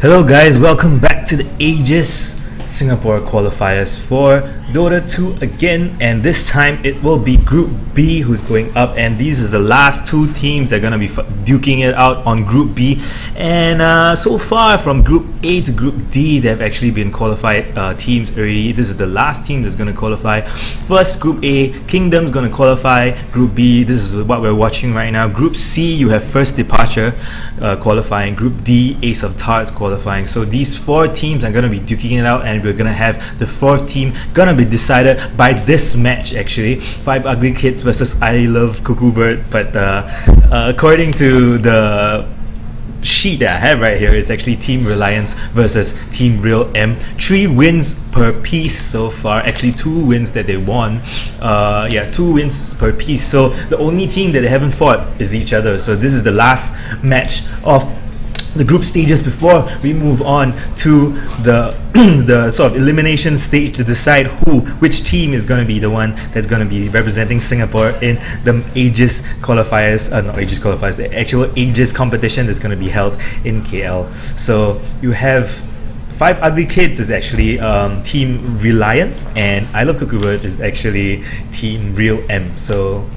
Hello guys, welcome back to the Aegis Singapore qualifiers for Dota 2 again, and this time it will be Group B who's going up, and these is the last two teams that are going to be duking it out on Group B. And so far from Group A to Group D, they've actually been qualified teams already. This is the last team that's going to qualify. First, Group A, Kingdom's going to qualify. Group B, this is what we're watching right now. Group C, you have First Departure qualifying. Group D, Ace of Tarts qualifying. So these four teams are going to be duking it out, and we're going to have the fourth team going to be decided by this match actually. Five Ugly Kids versus I Love Cuckoo Bird. But according to the sheet that I have right here, it's actually Team Reliance versus Team RealM. 3 wins per piece so far, actually 2 wins that they won. 2 wins per piece, so the only team that they haven't fought is each other. So this is the last match of the group stages before we move on to the the sort of elimination stage to decide which team is going to be the one that's going to be representing Singapore in the Aegis qualifiers, not Aegis qualifiers, the actual Aegis competition that's going to be held in KL. So you have Five Ugly Kids is actually Team Reliance, and I Love Cuckoo Bird is actually Team RealM. So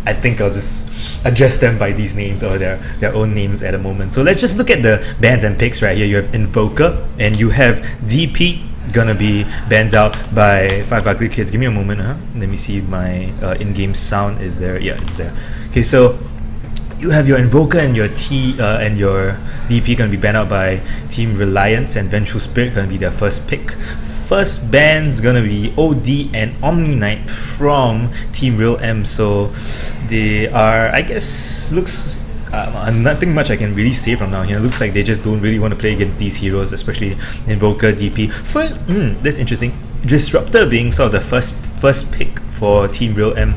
I think I'll just address them by these names or their own names at the moment. So let's just look at the bans and picks right here. You have Invoker and you have DP gonna be banned out by Five Ugly Kids. Give me a moment, let me see if my in-game sound is there. Yeah, it's there. Okay, so you have your Invoker and your your DP gonna be banned out by Team Reliance, and Vengeful Spirit gonna be their first pick. First ban's gonna be OD and Omni Knight from Team RealM. So they are, I guess, looks nothing much I can really say from now here. Looks like they just don't really want to play against these heroes, especially Invoker, DP. That's interesting. Disruptor being sort of the first pick for Team RealM,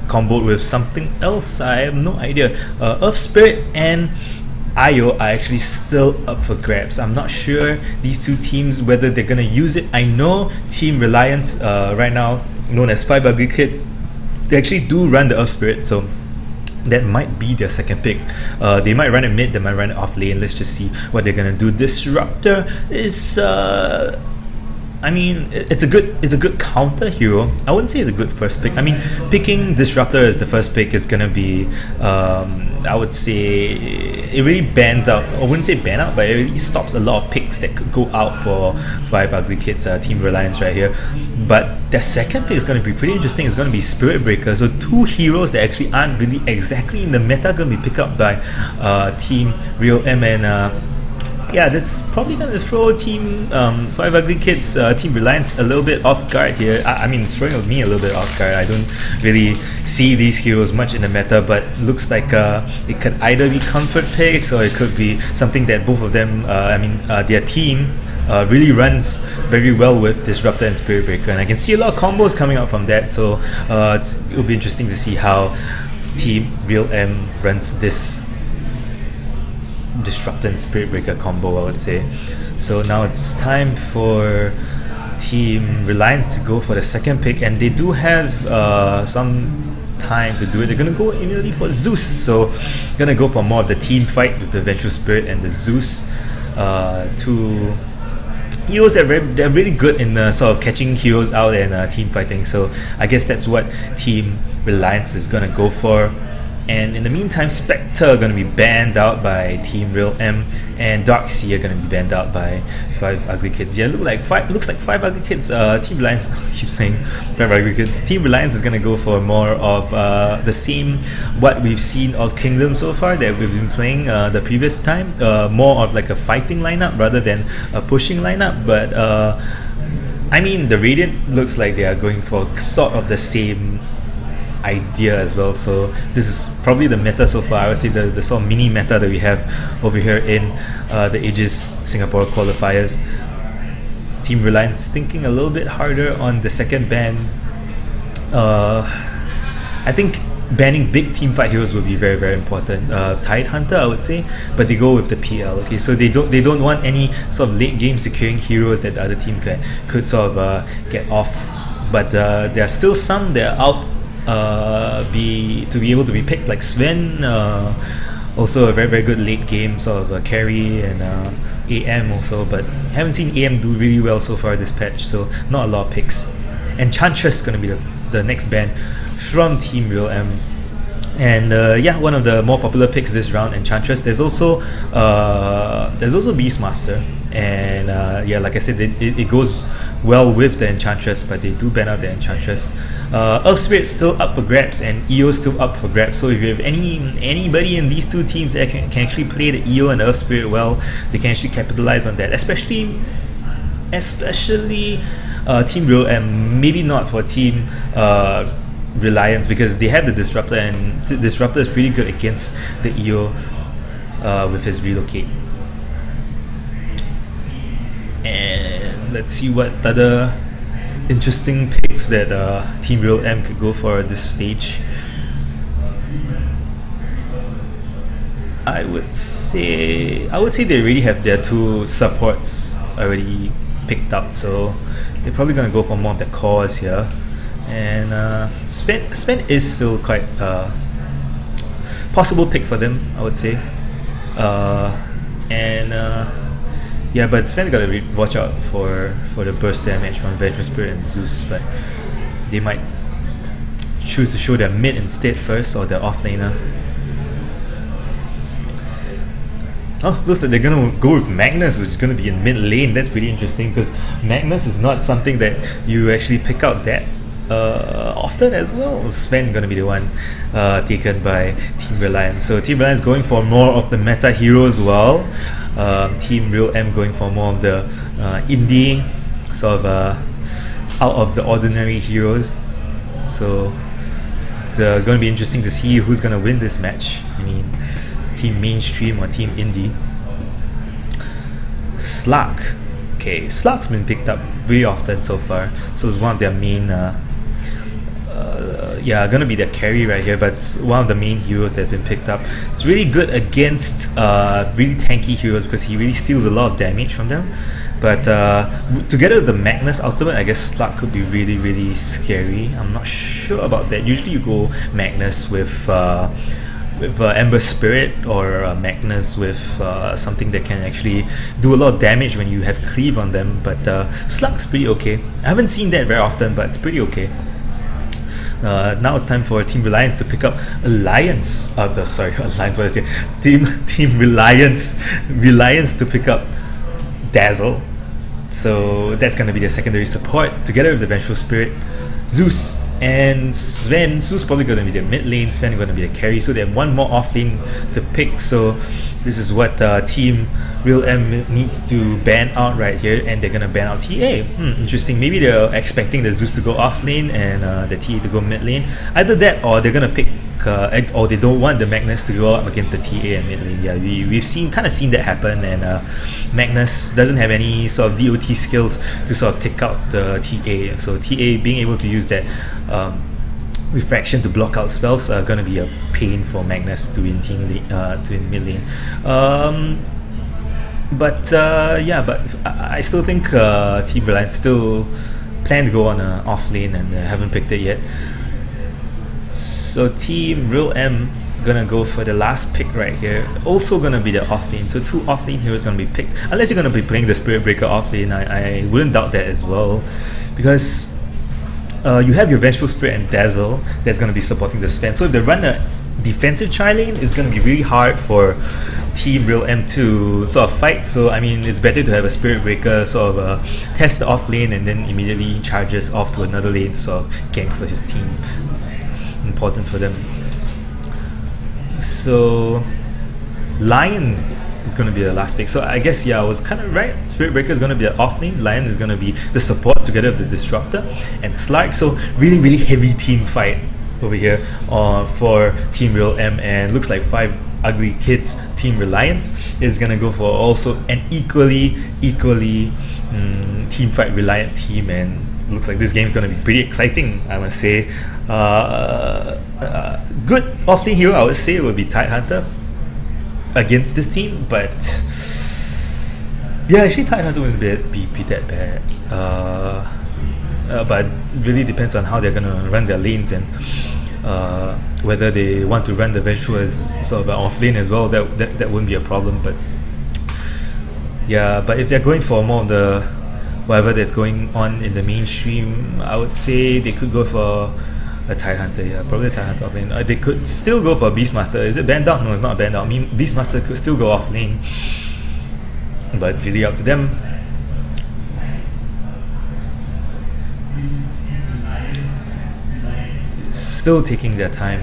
comboed with something else. I have no idea. Earth Spirit and IO are actually still up for grabs. I'm not sure these two teams whether they're gonna use it. I know Team Reliance, right now known as Five Ugly Kids, they actually do run the Earth Spirit, so that might be their second pick. They might run it mid, they might run it off lane. Let's just see what they're gonna do. Disruptor is I mean, it's a good counter hero. I wouldn't say it's a good first pick. I mean, picking Disruptor as the first pick is gonna be, I would say, it really bans out. I wouldn't say ban out, but it really stops a lot of picks that could go out for Five Ugly Kids, Team Reliance right here. But their second pick is gonna be pretty interesting. It's gonna be Spirit Breaker. So 2 heroes that actually aren't really exactly in the meta gonna be picked up by Team RealM, and yeah, that's probably gonna throw Team Five Ugly Kids, Team Reliance a little bit off guard here. I mean, it's throwing me a little bit off guard. I don't really see these heroes much in the meta, but looks like it could either be comfort picks or it could be something that both of them, their team really runs very well with Disruptor and Spirit Breaker, and I can see a lot of combos coming out from that. So it'll be interesting to see how Team RealM runs this Disruptor and Spirit Breaker combo, I would say. So now it's time for Team Reliance to go for the second pick, and they do have some time to do it. They're gonna go immediately for Zeus, so gonna go for more of the team fight with the Vengeful Spirit and the Zeus. Two heroes that they're really good in sort of catching heroes out and team fighting. So I guess that's what Team Reliance is gonna go for. And in the meantime, Spectre are going to be banned out by Team RealM, and Darkseer are going to be banned out by Five Ugly Kids. Yeah, looks like Five Ugly Kids. Team Reliance, I keep saying Five Ugly Kids. Team Reliance is going to go for more of the same what we've seen of Kingdom so far that we've been playing the previous time. More of like a fighting lineup rather than a pushing lineup. But I mean, the Radiant looks like they are going for sort of the same idea as well. So this is probably the meta so far. I would say the sort of mini meta that we have over here in the Aegis Singapore qualifiers. Team Reliance thinking a little bit harder on the second ban. I think banning big team fight heroes will be very, very important. Tide Hunter, I would say, but they go with the PL. Okay, so they don't want any sort of late game securing heroes that the other team could sort of get off. But there are still some that are out to be able to be picked, like Sven, Also a very good late game sort of carry, and AM also, but haven't seen AM do really well so far this patch, so not a lot of picks. Enchantress is going to be the next ban from Team RealM. And yeah, one of the more popular picks this round, Enchantress. There's also Beastmaster, and yeah, like I said, it goes well with the Enchantress, but they do ban out the Enchantress. Earth Spirit's still up for grabs, and EO's still up for grabs. So if you have anybody in these two teams that can actually play the EO and the Earth Spirit well, they can actually capitalize on that. Especially Team RealM, maybe not for Team Reliance, because they have the Disruptor, and the Disruptor is pretty good against the EO with his relocate. And let's see what other interesting picks that Team RealM could go for at this stage. I would say they already have their two supports already picked out, so they're probably gonna go for more of the cores here. And Sven is still quite possible pick for them, I would say. Yeah, but Sven gotta watch out for the burst damage from Veteran Spirit and Zeus, but they might choose to show their mid instead first, or their offlaner. Oh, looks like they're gonna go with Magnus, which is gonna be in mid lane. That's pretty interesting, because Magnus is not something that you actually pick out that often as well. Sven gonna be the one taken by Team Reliance. So Team Reliance going for more of the meta heroes, while Team RealM going for more of the indie sort of out of the ordinary heroes. So it's going to be interesting to see who's going to win this match. I mean, Team Mainstream or Team Indie. Slug. Okay, Slug's been picked up really often so far, so it's one of their main yeah, gonna be their carry right here, but it's one of the main heroes that have been picked up. It's really good against really tanky heroes, because he really steals a lot of damage from them. But together with the Magnus ultimate, I guess Slug could be really scary. I'm not sure about that. Usually you go Magnus with Ember Spirit, or Magnus with something that can actually do a lot of damage when you have cleave on them, but Slug's pretty okay. I haven't seen that very often, but it's pretty okay. Now it's time for Team Reliance to pick up Alliance. Sorry, Alliance. What I say? Team Reliance to pick up Dazzle. So that's gonna be their secondary support, together with the Vengeful Spirit, Zeus, and Sven. Zeus probably gonna be their mid lane. Sven gonna be the carry. So they have one more off lane to pick. So this is what Team RealM needs to ban out right here, and they're gonna ban out TA. Interesting. Maybe they're expecting the Zeus to go off lane and the TA to go mid lane. Either that, or they're gonna pick, or they don't want the Magnus to go up against the TA and mid lane. Yeah, we've kind of seen that happen, and Magnus doesn't have any sort of DOT skills to sort of take out the TA. So TA being able to use that refraction to block out spells are going to be a pain for Magnus to win mid lane. Yeah, but I still think Team Reliance still plan to go on an off lane, and haven't picked it yet. So Team RealM gonna go for the last pick right here. Also gonna be the off lane. So two off lane heroes gonna be picked, unless you're gonna be playing the Spirit Breaker off lane. I wouldn't doubt that as well, because you have your Vengeful Spirit and Dazzle that's going to be supporting the Sven. So if they run a defensive tri-lane, it's going to be really hard for Team RealM to sort of fight. So I mean, it's better to have a Spirit Breaker sort of test the off lane, and then immediately charges off to another lane to sort of gank for his team. It's important for them. So Lion is going to be the last pick. So I guess, yeah, I was kind of right. Spirit Breaker is going to be an off lane. Lion is going to be the support, together with the Disruptor and Slug. So really heavy team fight over here for Team RealM, and looks like 5 ugly kids. Team Reliance is going to go for also an equally team fight Reliant team, and looks like this game is going to be pretty exciting, I must say. Good off-lane hero, I would say, would be Tidehunter against this team, but yeah, actually Tidehunter wouldn't be that bad. But really depends on how they're going to run their lanes, and whether they want to run the Vengeful as sort of an off lane as well, that wouldn't be a problem. But yeah, but if they're going for more of the whatever that's going on in the mainstream, I would say they could go for a Tidehunter. Yeah, probably a Tidehunter off lane. They could still go for a Beastmaster. Is it banned out? No, it's not banned out. I mean, Beastmaster could still go off lane, but it's really up to them. Still taking their time.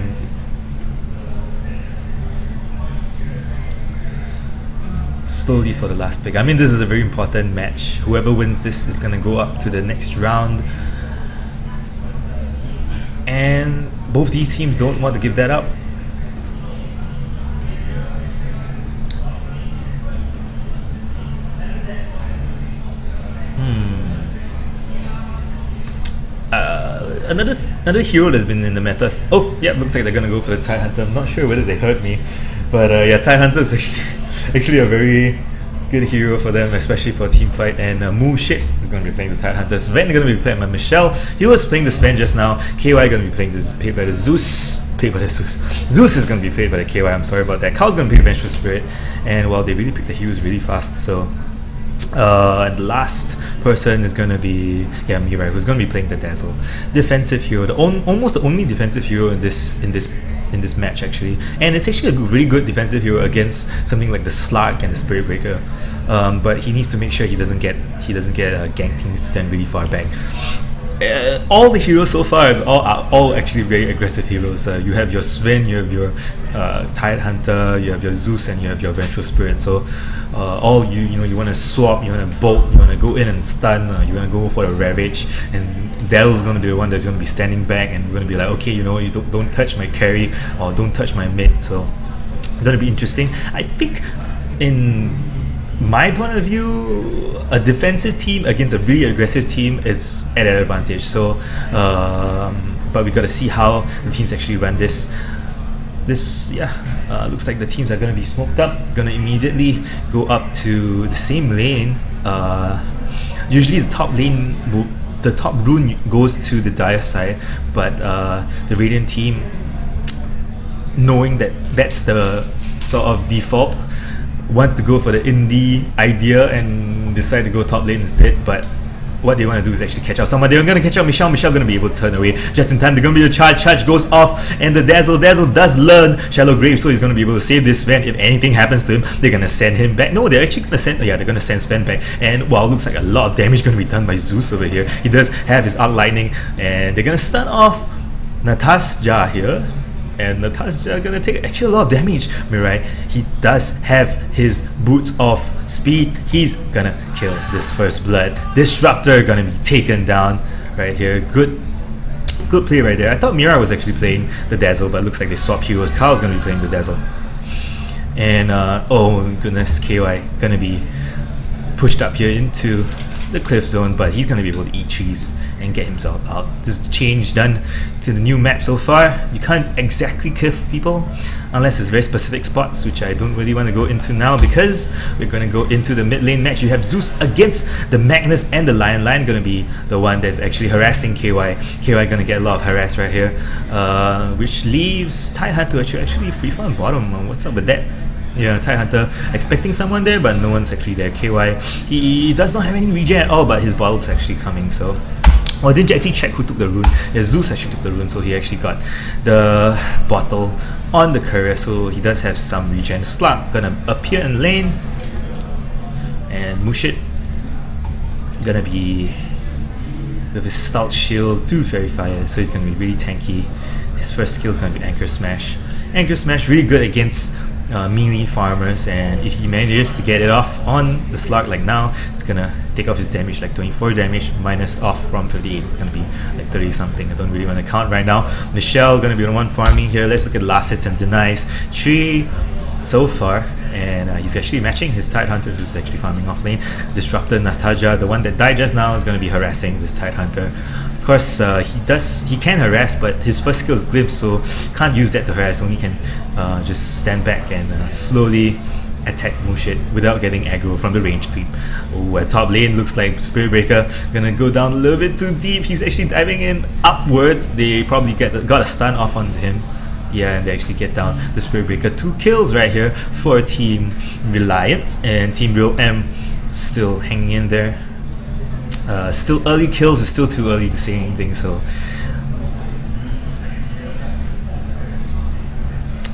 Slowly for the last pick. I mean, this is a very important match. Whoever wins this is going to go up to the next round. And both these teams don't want to give that up. Another hero that's been in the metas. Oh, yeah, looks like they're gonna go for the Tidehunter. I'm not sure whether they heard me, but yeah, Tidehunter is actually a very good hero for them, especially for a team fight. And Moo Shit is gonna be playing the Tidehunter. Sven is gonna be playing by Michelle. He was playing the Sven just now. KY gonna be played by the Zeus. Zeus is gonna be played by the KY. I'm sorry about that. Kyle's gonna pick the Vengeful Spirit, and well, they really picked the heroes really fast. So. And the last person is gonna be Mirai, who's gonna be playing the Dazzle, defensive hero, almost the only defensive hero in this match actually, and it's actually a really good defensive hero against something like the Slark and the Spirit Breaker, but he needs to make sure he doesn't get ganked. He needs to stand really far back. All the heroes so far are all actually very aggressive heroes. You have your Sven, you have your Tidehunter, you have your Zeus, and you have your Vengeful Spirit. So all you want to swap, you want to bolt, you want to go in and stun, you want to go for a Ravage, and Dell's going to be the one that's going to be standing back and going to be like, okay, you don't touch my carry or don't touch my mid. So it's going to be interesting. I think in my point of view, a defensive team against a really aggressive team is at an advantage. So, but we got to see how the teams actually run this. Looks like the teams are going to be smoked up. Going to immediately go up to the same lane. Usually the top lane, the top rune goes to the Dire side, but the Radiant team, knowing that that's the sort of default, want to go for the indie idea and decide to go top lane instead. But what they want to do is actually catch out someone. They're going to catch out Michelle. Michelle going to be able to turn away just in time. They're going to be the charge. Charge goes off, and the Dazzle does learn Shallow Grave, so he's going to be able to save this Sven. If anything happens to him, they're going to send him back. No, they're actually going to send. Yeah, they're going to send Sven back. And wow, looks like a lot of damage going to be done by Zeus over here. He does have his Arc Lightning, and they're going to stun off Natasha here. And Natasha gonna take actually a lot of damage. Mirai, he does have his boots of speed. He's gonna kill this first blood. Disruptor gonna be taken down right here. Good play right there. I thought Mirai was actually playing the Dazzle, but it looks like they swapped heroes. Kyle's gonna be playing the Dazzle. And oh goodness, KY gonna be pushed up here into the cliff zone, but he's gonna be able to eat trees and get himself out. This change done to the new map so far. You can't exactly cliff people unless it's very specific spots, which I don't really want to go into now because we're going to go into the mid lane match. You have Zeus against the Magnus, and the Lion going to be the one that's actually harassing KY. KY going to get a lot of harass right here, which leaves Tidehunter to actually free farm bottom. What's up with that? Yeah, Tidehunter expecting someone there, but no one's actually there. KY, he does not have any regen at all, but his bottle's actually coming, so... Well, I didn't actually check who took the rune. Yeah, Zeus actually took the rune, so he actually got the bottle on the courier, so he does have some regen. Slark gonna appear in lane, and Mushit gonna be with his stout shield, 2 fairy fire, so he's gonna be really tanky. His first skill is gonna be Anchor Smash. Anchor Smash really good against melee farmers, and if he manages to get it off on the Slark like now, it's gonna take off his damage, like 24 damage minus off from 58. It's gonna be like 30 something. I don't really want to count right now. Michelle gonna be the one farming here. Let's look at last hits and denies. 3 so far, and he's actually matching his Tidehunter, who's actually farming off lane. Disruptor Nastasia, the one that died just now, is gonna be harassing this Tidehunter. Of course, he can harass, but his first skill is Glimpse, so can't use that to harass. Only can just stand back and slowly attack Mushit without getting aggro from the range creep. Oh, at top lane looks like Spirit Breaker gonna go down a little bit too deep. He's actually diving in upwards. They probably got a stun off onto him. Yeah, and they actually get down the Spirit Breaker. 2 kills right here for Team Reliance, and Team RealM still hanging in there. Still early kills. It's still too early to say anything, so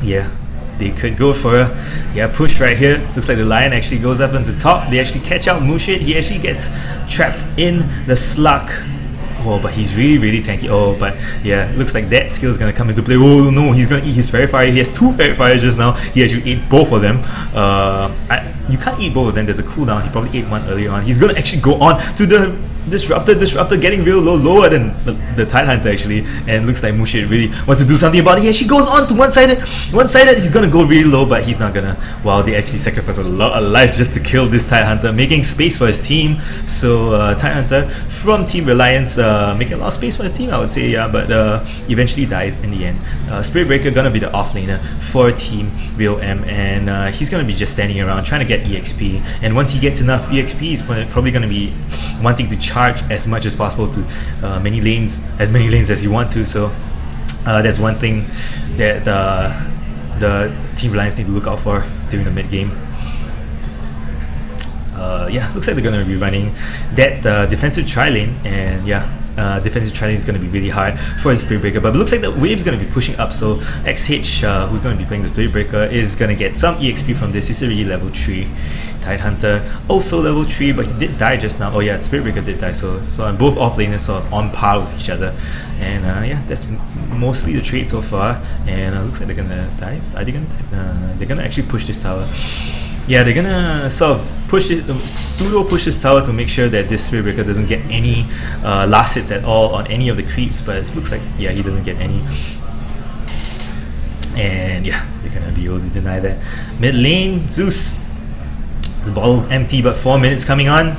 yeah, they could go for a push right here. Looks like the Lion actually goes up into top. They actually catch out Mushit. He actually gets trapped in the Slug. Oh, but he's really tanky. Oh, but yeah, looks like that skill is gonna come into play. Oh no, he's gonna eat his Fairy Fire. He has 2 Fairy Fires just now. He actually ate both of them. You can't eat both of them. There's a cooldown. He probably ate one earlier on. He's gonna actually go on to the Disruptor getting real lower than the Tidehunter actually, and looks like Mushit really wants to do something about it. He actually goes on to one-sided. He's gonna go really low, but he's not gonna. Wow, they actually sacrifice a lot of life just to kill this Tidehunter, making space for his team. So Tidehunter from Team Reliance making a lot of space for his team, I would say, yeah, but eventually dies in the end. Spirit Breaker gonna be the offlaner for Team RealM, and he's gonna be just standing around trying to get EXP, and once he gets enough EXP, he's probably gonna be wanting to charge as much as possible to as many lanes as you want to. So that's one thing that the Team Reliance need to look out for during the mid game. Yeah, looks like they're going to be running that defensive tri-lane, and yeah, defensive tri-lane is going to be really hard for the Spirit Breaker, but it looks like the wave's going to be pushing up, so XH, who's going to be playing the Spirit Breaker, is going to get some EXP from this. He's already level 3. Tidehunter also level 3, but he did die just now. Oh yeah, Spirit Breaker did die, so both offlaners sort of on par with each other, and yeah, that's mostly the trade so far. And looks like they're gonna dive. Are they gonna dive? They're gonna actually push this tower. Yeah, they're gonna sort of push it, pseudo push this tower to make sure that this Spirit Breaker doesn't get any last hits at all on any of the creeps, but it looks like, yeah, he doesn't get any. And yeah, they're gonna be able to deny that. Mid lane, Zeus. His bottle's empty, but 4 minutes coming on.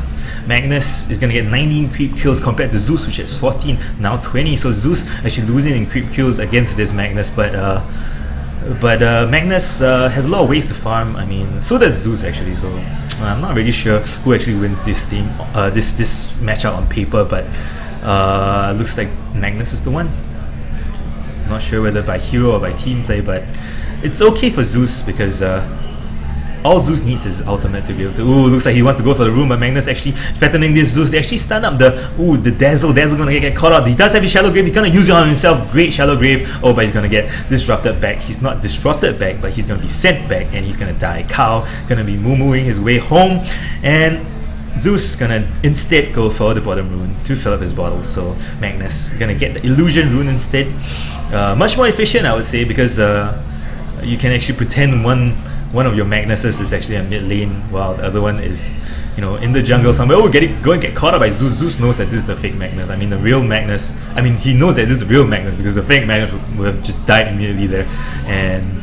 Magnus is gonna get 19 creep kills compared to Zeus, which has 14, now 20. So Zeus actually losing in creep kills against this Magnus, but Magnus has a lot of ways to farm. I mean, so does Zeus actually. So I'm not really sure who actually wins this team, this matchup on paper, but looks like Magnus is the one. Not sure whether by hero or by team play, but it's okay for Zeus because all Zeus needs is ultimate to be able to. Ooh, looks like he wants to go for the room, but Magnus actually threatening this Zeus. They actually stun up the Dazzle. Dazzle gonna get caught out. He does have his Shallow Grave. He's gonna use it on himself. Great Shallow Grave. Oh, but he's gonna get disrupted back. He's not disrupted back, but he's gonna be sent back, and he's gonna die. Kao gonna be moo-mooing his way home, and Zeus gonna instead go for the bottom rune to fill up his bottle. So Magnus gonna get the illusion rune instead. Much more efficient, I would say, because you can actually pretend one of your Magnuses is actually a mid lane, while the other one is, you know, in the jungle somewhere. Oh, go and get caught up by Zeus. Zeus knows that this is the fake Magnus. I mean, the real Magnus. I mean, he knows that this is the real Magnus, because the fake Magnus would have just died immediately there. And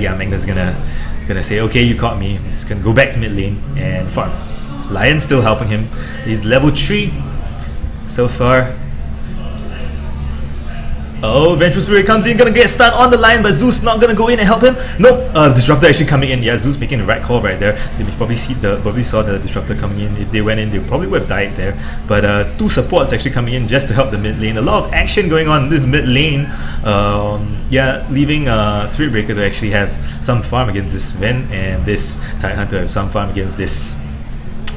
yeah, Magnus is gonna say, okay, you caught me. He's gonna go back to mid lane and farm. Lion's still helping him. He's level 3 so far. Oh, Vengeful Spirit comes in, gonna get stunned on the line, but Zeus not gonna go in and help him. Nope, Disruptor actually coming in. Yeah, Zeus making the right call right there. They probably saw the Disruptor coming in. If they went in, they probably would have died there. But 2 supports actually coming in just to help the mid lane. A lot of action going on in this mid lane. Yeah, leaving Spirit Breaker to actually have some farm against this Ven, and this Tidehunter have some farm against this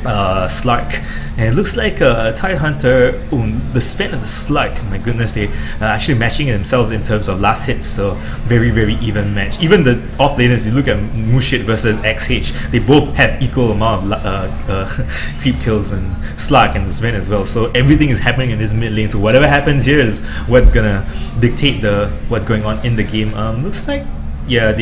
Slark. And it looks like Tidehunter, the Sven and the Slug, my goodness, they are actually matching themselves in terms of last hits, so very even match. Even the offlaners, you look at Mushit versus XH, they both have equal amount of creep kills, and Slug and the Sven as well, so everything is happening in this mid lane, so whatever happens here is what's gonna dictate what's going on in the game. Looks like, yeah,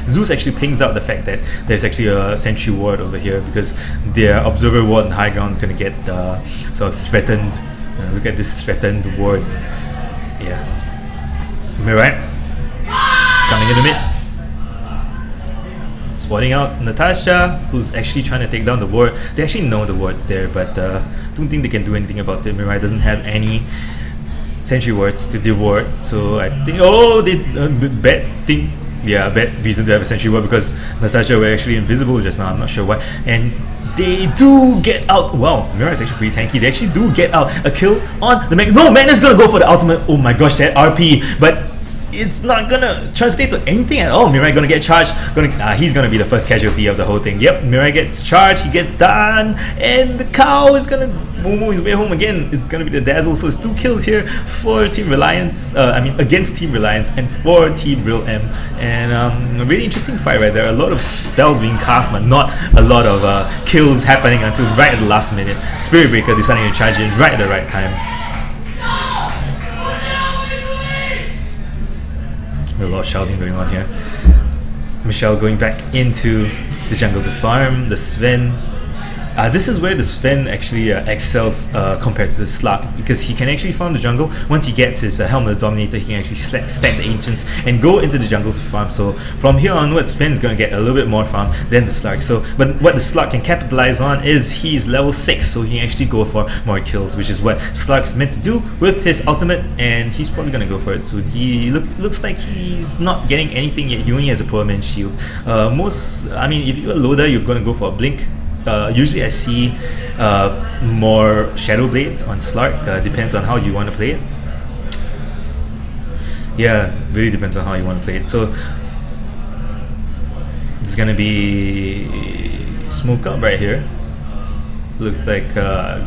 Zeus actually pings out the fact that there's actually a sentry ward over here, because their observer ward and high ground is going to get sort of threatened. Look at this threatened ward. Yeah. Am I right? Coming in the mid. Spotting out Natasha, who's actually trying to take down the ward. They actually know the ward's there, but don't think they can do anything about it. Mirai doesn't have any sentry wards to deal ward, so I think, oh, they bad thing. yeah, a bad reason to have a sentry ward because Natasha were actually invisible just now. I'm not sure why. And they do get out. Wow, Mirai is actually pretty tanky. They actually do get out a kill on the Magnus. No, Magnus is gonna go for the ultimate. Oh my gosh, that RP, but it's not gonna translate to anything at all. Mirai gonna get charged. He's gonna be the first casualty of the whole thing. Yep, Mirai gets charged. He gets done, and the cow is gonna Momo his way home again. It's gonna be the Dazzle. So it's 2 kills here for Team Reliance. Against Team Reliance and for Team RealM. And a really interesting fight right there. A lot of spells being cast, but not a lot of kills happening until right at the last minute. Spirit Breaker deciding to charge in right at the right time. There's a lot of shouting going on here. Michelle going back into the jungle to farm. The Sven. This is where the Sven actually excels compared to the Slug, because he can actually farm the jungle. Once he gets his Helm of the Dominator, he can actually stack the Ancients and go into the jungle to farm. So from here onwards, Sven's going to get a little bit more farm than the Slug. But what the Slug can capitalize on is he's level 6, so he can actually go for more kills, which is what Slug's meant to do with his ultimate, and he's probably going to go for it soon. He looks like he's not getting anything yet. He only has a poor man's shield. If you're a loader, you're going to go for a blink. Usually I see more Shadow Blades on Slark. Depends on how you want to play it. Yeah, really depends on how you want to play it. So it's gonna be Smoke Up right here. Looks like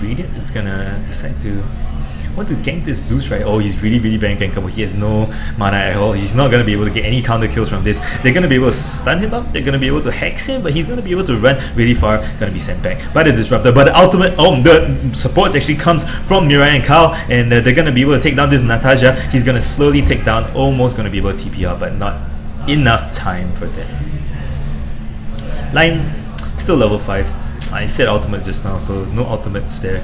Radiant is gonna decide to want to gank this Zeus, right? Oh, he's really very gankable. He has no mana at all. He's not going to be able to get any counter kills from this. They're going to be able to stun him up. They're going to be able to hex him, but he's going to be able to run really far. Going to be sent back by the Disruptor. But the ultimate, the supports actually comes from Mirai and Kyle, and they're going to be able to take down this Natasha. He's going to slowly take down, almost going to be able to TP out, but not enough time for that. Line, still level 5. I said ultimate just now, so no ultimates there.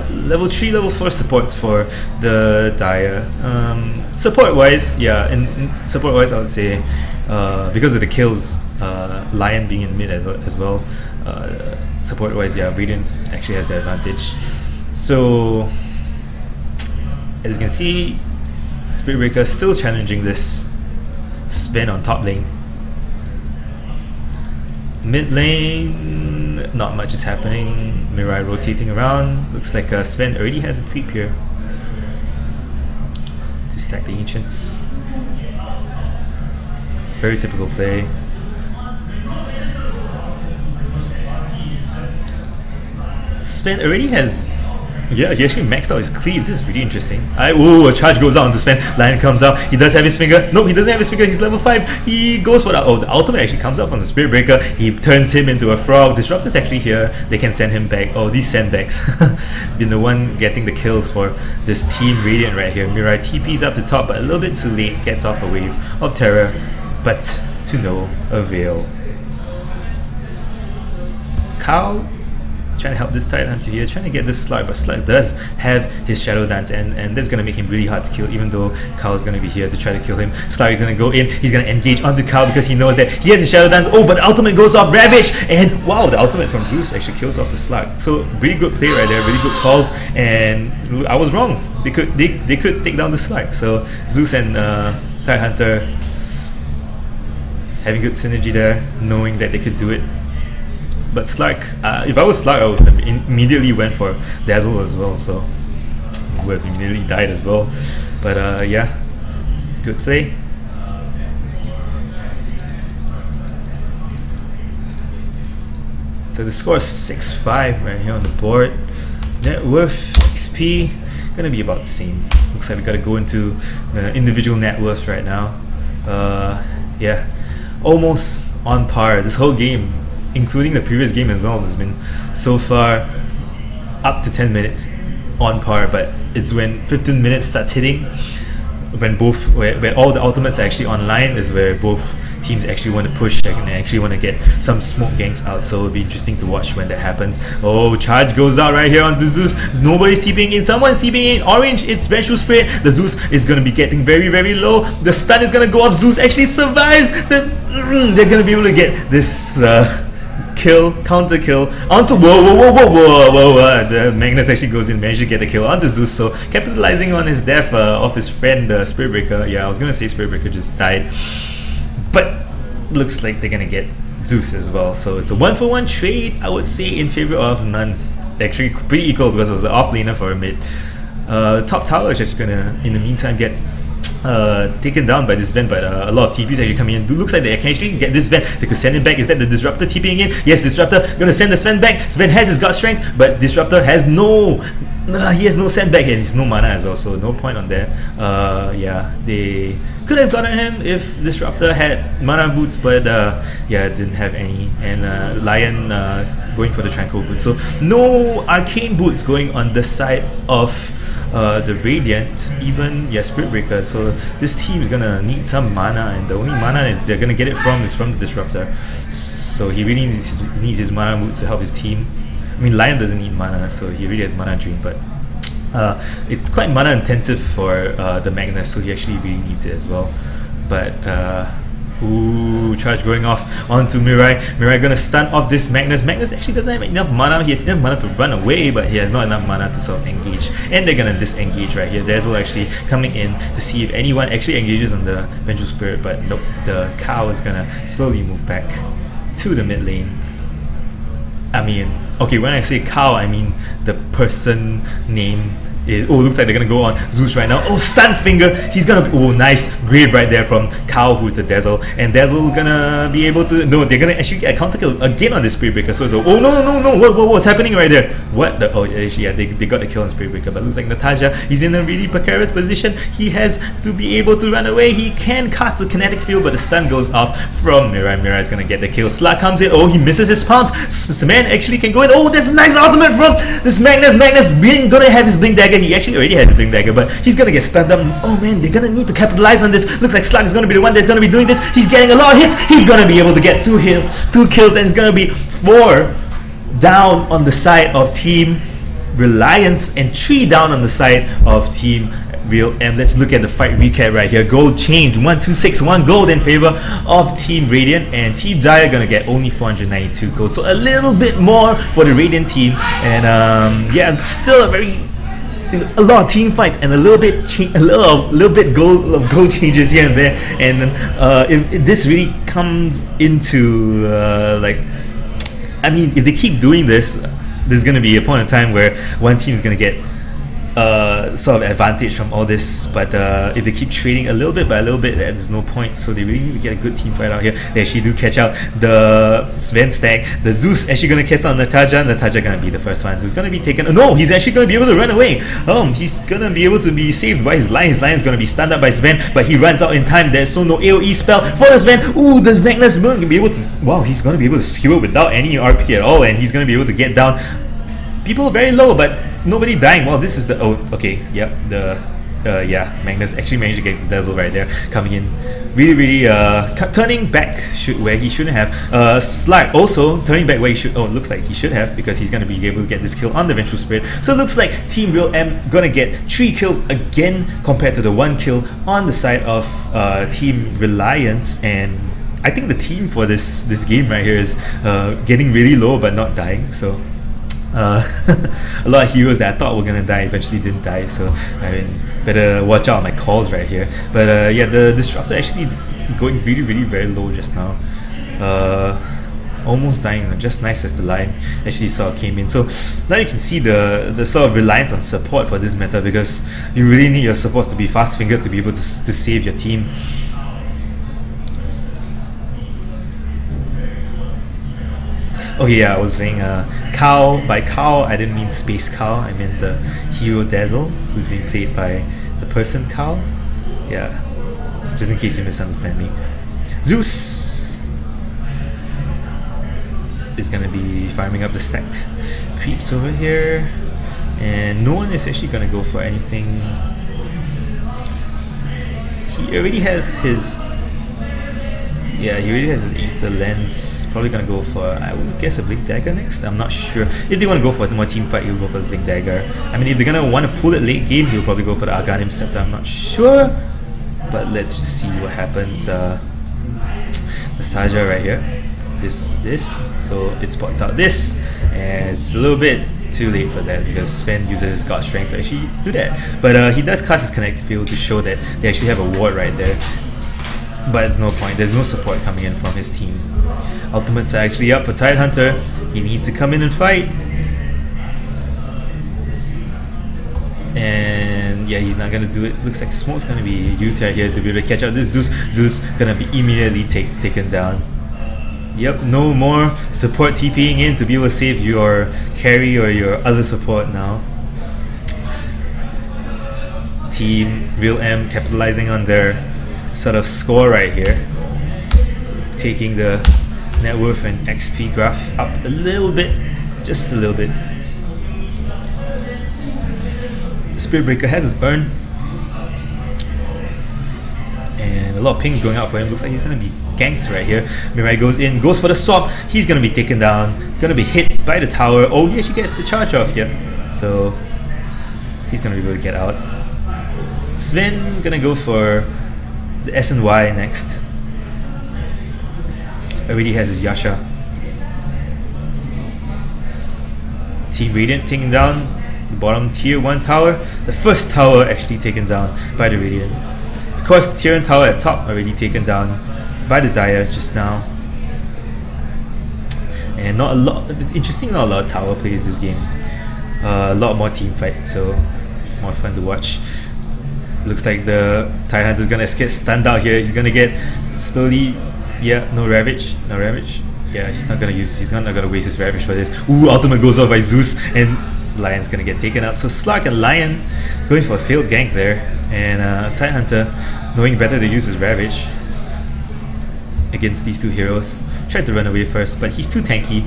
Level 3, level 4 supports for the Dire. Support wise, yeah, support wise I would say because of the kills, Lion being in mid as well, support wise, yeah, Radiance actually has the advantage. So as you can see, Spirit Breaker still challenging this Sven on top lane. Mid lane, not much is happening. Mirai rotating around. Looks like Sven already has a creep here to stack the Ancients. Very typical play. Sven already has... Yeah, he actually maxed out his cleaves. This is really interesting. A charge goes out onto Sven. Lion comes out. He does have his finger. No, he doesn't have his finger. He's level 5. He goes for the... Oh, the ultimate actually comes out from the Spirit Breaker. He turns him into a frog. Disruptor's actually here. They can send him back. Oh, these sandbags. Been the one getting the kills for this Team Radiant right here. Mirai TP's up the top, but a little bit too late. Gets off a wave of terror, but to no avail. Cow trying to help this Titan Hunter here, trying to get this Slug, but Slug does have his Shadow Dance, and that's going to make him really hard to kill, even though Kyle is going to be here to try to kill him. Slug is going to go in, he's going to engage onto Kyle because he knows that he has his Shadow Dance. Oh, but the ultimate goes off, Ravage, and wow, the ultimate from Zeus actually kills off the Slug. So really good play right there, really good calls, and I was wrong. They could take down the Slug. So Zeus and Titan Hunter having good synergy there, knowing that they could do it. But Slug, if I was Slug, I would have immediately went for Dazzle as well, so would have immediately died as well. But yeah, good play. So the score is 6-5 right here on the board. Net worth XP gonna be about the same. Looks like we gotta go into the individual net worth right now. Yeah, almost on par. This whole game, including the previous game as well, has been so far up to 10 minutes on par, but it's when 15 minutes starts hitting, when where all the ultimates are actually online, is where both teams actually want to push and actually want to get some smoke ganks out. So it'll be interesting to watch when that happens. Oh, charge goes out right here on Zeus. Nobody's TPing in. Someone's TPing in. Orange, it's Vengeful Spirit. The Zeus is going to be getting very low. The stun is going to go off. Zeus actually survives. They're going to be able to get this kill, counter kill onto whoa. The Magnus actually goes in, managed to get the kill onto Zeus, so capitalizing on his death of his friend Spirit Breaker. Yeah, I was gonna say Spirit Breaker just died, but looks like they're gonna get Zeus as well. So it's a 1-for-1 trade, I would say, in favor of none. Actually, pretty equal because it was an off-laner for a mid. Top tower is actually gonna, in the meantime, get taken down by this Ven, but a lot of TPs actually coming in. Looks like they can actually get this Ven. They could send him back. Is that the Disruptor TPing in? Yes, Disruptor gonna send the Sven back. Sven has his God Strength, but Disruptor has no... he has no send back and he's no mana as well, so no point on that. Yeah, they could have gotten him if Disruptor had mana boots, but yeah, didn't have any. And Lion going for the Tranquil boots. So no Arcane boots going on the side of the Radiant, even Spirit Breaker. So this team is gonna need some mana, and the only mana they're gonna get it from is from the Disruptor. So he really needs his mana boots to help his team. I mean, Lion doesn't need mana, so he really has mana Dream, but it's quite mana intensive for the Magnus, so he actually really needs it as well. But ooh, charge going off onto Mirai. Mirai gonna stun off this Magnus. Magnus actually doesn't have enough mana. He has enough mana to run away, but he has not enough mana to sort of engage. And they're gonna disengage right here. Dazzle actually coming in to see if anyone actually engages on the Vengeful Spirit, but nope, the cow is gonna slowly move back to the mid lane. I mean, okay, when I say cow, I mean the person name is... Oh, looks like they're gonna go on Zeus right now. Oh, stun finger! He's gonna... Oh, nice grave right there from Cow, who's the Dazzle. And Dazzle gonna be able to... No, they're gonna actually get a counter kill again on the Spirit Breaker. So, oh, no, what's happening right there? What the... Oh, actually, yeah, they got the kill on Spirit Breaker, but looks like Natasha, he's in a really precarious position. He has to be able to run away. He can cast the Kinetic Field, but the stun goes off from Mirai. Mirai's gonna get the kill. Slug comes in. Oh, he misses his pounce. Cement actually can go in. Oh, there's a nice ultimate from this Magnus. Magnus really gonna have his Blink Dagger. He actually already has his Blink Dagger, but he's gonna get stunned up. Oh man, they're gonna need to capitalize on this. Looks like Slug is gonna be the one that's gonna be doing this. He's getting a lot of hits. He's gonna be able to get two kills, and it's gonna be 4 down on the side of Team Reliance and 3 down on the side of Team RealM. Let's look at the fight recap right here. Gold change 126, 1 gold in favor of Team Radiant, and Team Dire gonna get only 492 gold, so a little bit more for the Radiant team. And yeah, still a lot of team fights and a little bit gold changes here and there. And if this really comes into like, I mean, if they keep doing this, there's gonna be a point in time where one team is gonna get sort of advantage from all this, but if they keep trading a little bit by a little bit, there's no point. So they really need to get a good team fight out here. They actually do catch out the Sven stack. The Zeus actually gonna catch out Natasha. Natasha gonna be the first one who's gonna be taken. No, he's actually gonna be able to run away. He's gonna be able to be saved by his Lion. His Lion's gonna be stunned up by Sven, but he runs out in time. There's so no AoE spell for the Sven. Ooh, the Magnus is gonna be able to... Wow, he's gonna be able to skew it without any RP at all, and he's gonna be able to get down people very low, but nobody dying. Well, this is the... Oh, okay, yep, the... yeah, Magnus actually managed to get Dazzle right there, coming in really turning back where he shouldn't have. Slug also turning back where he should... Oh, it looks like he should have, because he's going to be able to get this kill on the Vengeful Spirit. So it looks like Team RealM gonna get 3 kills again compared to the 1 kill on the side of Team Reliance. And I think the team for this game right here is getting really low but not dying. So a lot of heroes that I thought were gonna die eventually didn't die, so I mean, better watch out on my calls right here. But yeah, the Disruptor actually going really very low just now, almost dying, just nice as the Lion actually sort of came in. So now you can see the sort of reliance on support for this meta, because you really need your supports to be fast fingered to be able to save your team. Okay, yeah, I was saying Cow. By Cow, I didn't mean Space Cow. I meant the hero Dazzle, who's being played by the person Cow. Yeah, just in case you misunderstand me. Zeus is gonna be farming up the stacked creeps over here, and no one is actually gonna go for anything. He already has his... Yeah, he already has his Aether Lens. Probably gonna go for, I would guess, a Blink Dagger next. I'm not sure. If they want to go for a more team fight, he'll go for the Blink Dagger. I mean, if they're gonna want to pull it late game, he'll probably go for the Arganim Scepter. I'm not sure, but let's just see what happens. Nostalgia right here. This. So it spots out this, and it's a little bit too late for that because Sven uses his God Strength to actually do that. But he does cast his Kinetic Field to show that they actually have a ward right there. but it's no point. There's no support coming in from his team. Ultimates are actually up for Tidehunter. He needs to come in and fight. And yeah, he's not gonna do it. Looks like smoke's gonna be used here to be able to catch up this Zeus. Zeus gonna be immediately taken down. Yep, no more support TPing in to be able to save your carry or your other support now. Team RealM capitalizing on their sort of score right here, taking the net worth and XP graph up a little bit, just a little bit. Spirit Breaker has his urn, and a lot of pings going out for him. Looks like he's gonna be ganked right here. Mirai goes in, goes for the swap. He's gonna be taken down, gonna be hit by the tower. Oh, he actually gets the charge off. Yep, so he's gonna be able to get out. Sven gonna go for the S and Y next. Already has his Yasha. Team Radiant taking down the bottom tier 1 tower. The first tower actually taken down by the Radiant. Of course, the tier 1 tower at top already taken down by the Dire just now. And not a lot. It's interesting, not a lot of tower plays this game. A lot more team fight, so it's more fun to watch. Looks like the Tidehunter is gonna get stunned out here. He's gonna get slowly. Yeah, no Ravage, no Ravage. Yeah, he's not gonna waste his Ravage for this. Ooh, ultimate goes off by Zeus, and Lion's gonna get taken up. So Slark and Lion going for a failed gank there, and Tidehunter knowing better to use his Ravage against these two heroes. Tried to run away first, but he's too tanky.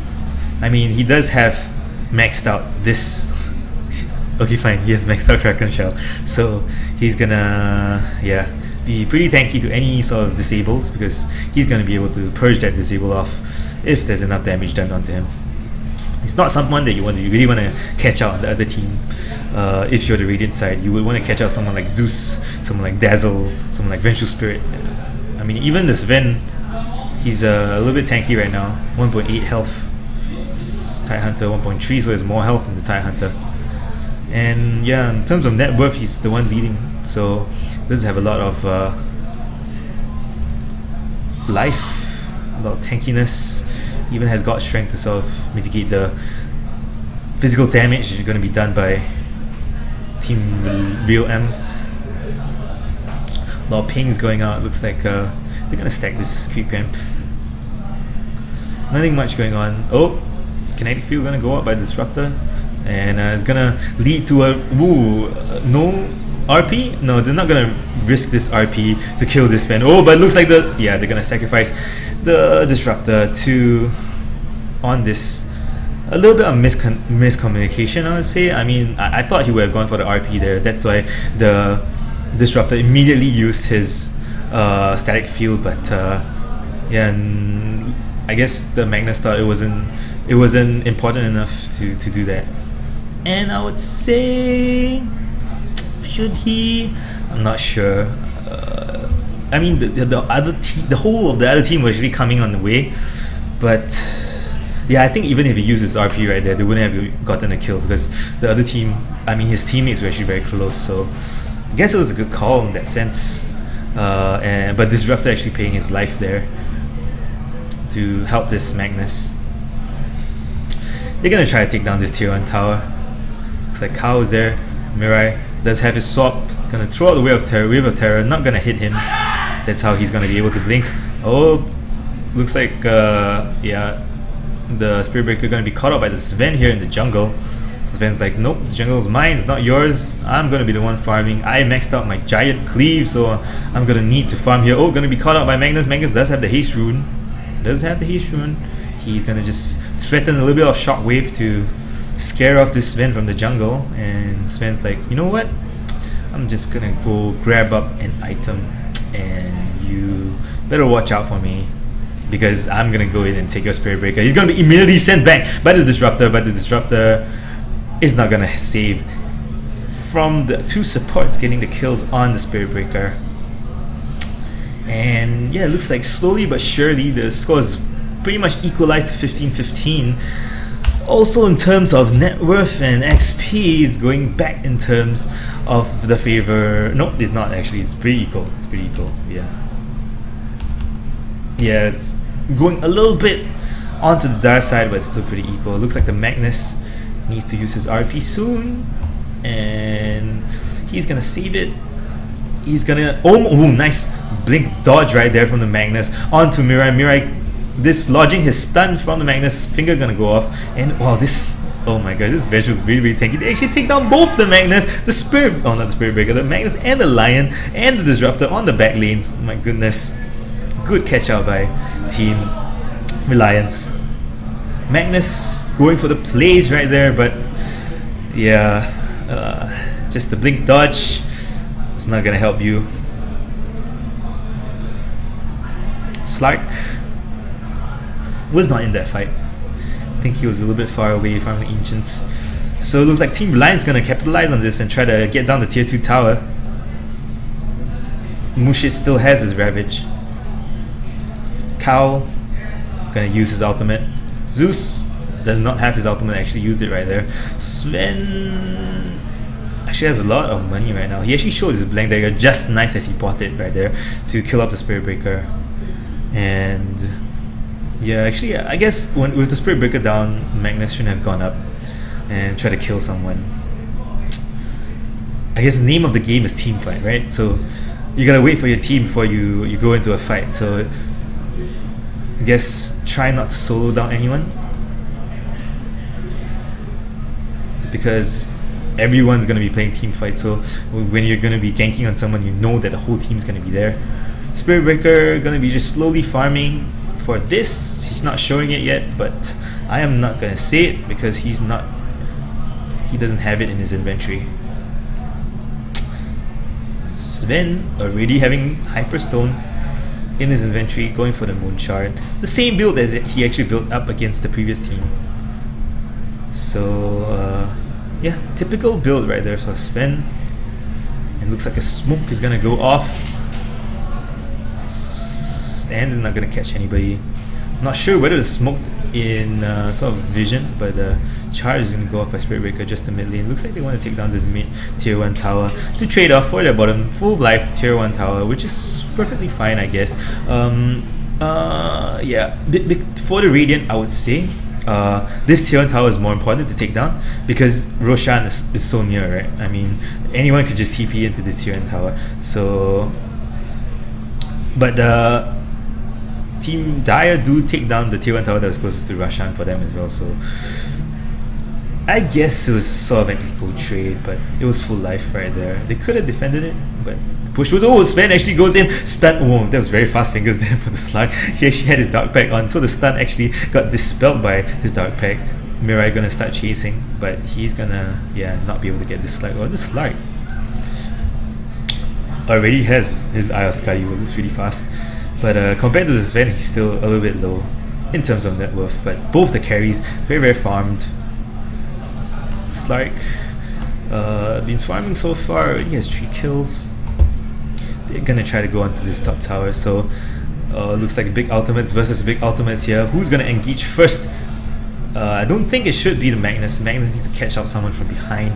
I mean, he does have maxed out this. Okay, fine, he has maxed out Kraken Shell, so he's gonna, yeah, be pretty tanky to any sort of disables, because he's gonna be able to purge that disable off if there's enough damage done onto him. It's not someone that you really want to catch out on the other team. If you're the Radiant side, you would want to catch out someone like Zeus, someone like Dazzle, someone like Vengeful Spirit. I mean, even the Sven, he's a little bit tanky right now. 1.8 health. Tidehunter 1.3, so there's more health in the Tidehunter. And yeah, in terms of net worth, he's the one leading, so doesn't have a lot of life, a lot of tankiness. Even has got strength to sort of mitigate the physical damage that's going to be done by Team RealM. A lot of pings going out. Looks like they're going to stack this creep camp. Nothing much going on. Oh, kinetic field going to go up by the Disruptor, and it's going to lead to a no RP? No, they're not going to risk this RP to kill this fan. Oh, but it looks like they're going to sacrifice the Disruptor to on this. A little bit of miscommunication, I would say. I mean, I thought he would have gone for the RP there. That's why the Disruptor immediately used his static field, but yeah, I guess the Magnus thought it wasn't important enough to do that. And I would say, should he? I'm not sure. I mean, the whole of the other team was actually coming on the way, but yeah, I think even if he uses RP right there, they wouldn't have gotten a kill, because the other team, I mean, his teammates were actually very close. So I guess it was a good call in that sense. But Disruptor actually paying his life there to help this Magnus. They're gonna try to take down this tier 1 tower. Looks like Kao is there. Mirai does have his swap. Gonna throw out the Wave of Terror. Not gonna hit him. That's how he's gonna be able to blink. Oh, looks like yeah, the Spirit Breaker gonna be caught up by the Sven here in the jungle. Sven's like, nope, the jungle is mine, it's not yours. I'm gonna be the one farming. I maxed out my giant cleave, so I'm gonna need to farm here. Oh, gonna be caught out by Magnus. Magnus does have the haste rune. He's gonna just threaten a little bit of shockwave to scare off this Sven from the jungle, and Sven's like, you know what? I'm just gonna go grab up an item, and you better watch out for me, because I'm gonna go in and take your Spirit Breaker. He's gonna be immediately sent back by the Disruptor, but the Disruptor is not gonna save from the two supports getting the kills on the Spirit Breaker. And yeah, it looks like slowly but surely the score is pretty much equalized to 15-15. Also, in terms of net worth and XP, it's going back in terms of the favor. No, it's not actually. It's pretty equal. Yeah. yeah, it's going a little bit onto the dark side, but it's still pretty equal. It looks like the Magnus needs to use his RP soon, and he's gonna save it. He's gonna nice blink dodge right there from the Magnus onto Mirai. Mirai dislodging his stun from the Magnus, finger gonna go off, and wow, this, oh my gosh, this veg was really tanky. They actually take down both the Magnus, the Spirit, oh not the Spirit Breaker, the Magnus and the Lion and the Disruptor on the back lanes. Oh my goodness, good catch out by Team Reliance. Magnus going for the plays right there, but yeah, just the blink dodge, it's not gonna help you. Slark was not in that fight. I think he was a little bit far away from the Ancients. So it looks like Team Reliance gonna capitalize on this and try to get down the tier 2 tower. Mushit still has his Ravage. Kao gonna use his ultimate. Zeus does not have his ultimate, actually used it right there. Sven actually has a lot of money right now. He actually showed his blank dagger just nice as he bought it right there to kill off the Spirit Breaker. And yeah, actually, I guess with the Spirit Breaker down, Magnus shouldn't have gone up and try to kill someone. I guess the name of the game is team fight, right? So you gotta wait for your team before you go into a fight. So I guess try not to solo down anyone, because everyone's gonna be playing team fight. So when you're gonna be ganking on someone, you know that the whole team's gonna be there. Spirit Breaker gonna be just slowly farming for this. He's not showing it yet, but I am not gonna say it because he doesn't have it in his inventory. Sven already having Hyperstone in his inventory, going for the Moon Shard, the same build as he actually built up against the previous team. So yeah, typical build right there. So Sven, and looks like a smoke is gonna go off, and they're not gonna catch anybody. Not sure whether it's smoked in sort of vision, but charge is gonna go off by Spirit Breaker just to mid lane. Looks like they want to take down this mid tier 1 tower to trade off for their bottom full life tier 1 tower, which is perfectly fine, I guess. Yeah, for the Radiant, I would say this tier 1 tower is more important to take down because Roshan is so near, right? I mean, anyone could just TP into this tier 1 tower. So, but Team Dire do take down the tier 1 tower that was closest to Roshan for them as well. So I guess it was sort of an equal trade, but it was full life right there. They could have defended it, but the push was, oh, Sven actually goes in, stun, oh, that was very fast fingers there for the slug. He actually had his Dark Pack on, so the stun actually got dispelled by his Dark Pack. Mirai gonna start chasing, but he's gonna, yeah, not be able to get this slug. Oh, this slug already has his Eye of Skyyu, this is really fast. But compared to the Sven, he's still a little bit low in terms of net worth. But both the carries, very farmed. It's like been farming so far, he has 3 kills. They're gonna try to go onto this top tower. So looks like big ultimates versus big ultimates here. Who's gonna engage first? I don't think it should be the Magnus. Magnus needs to catch out someone from behind.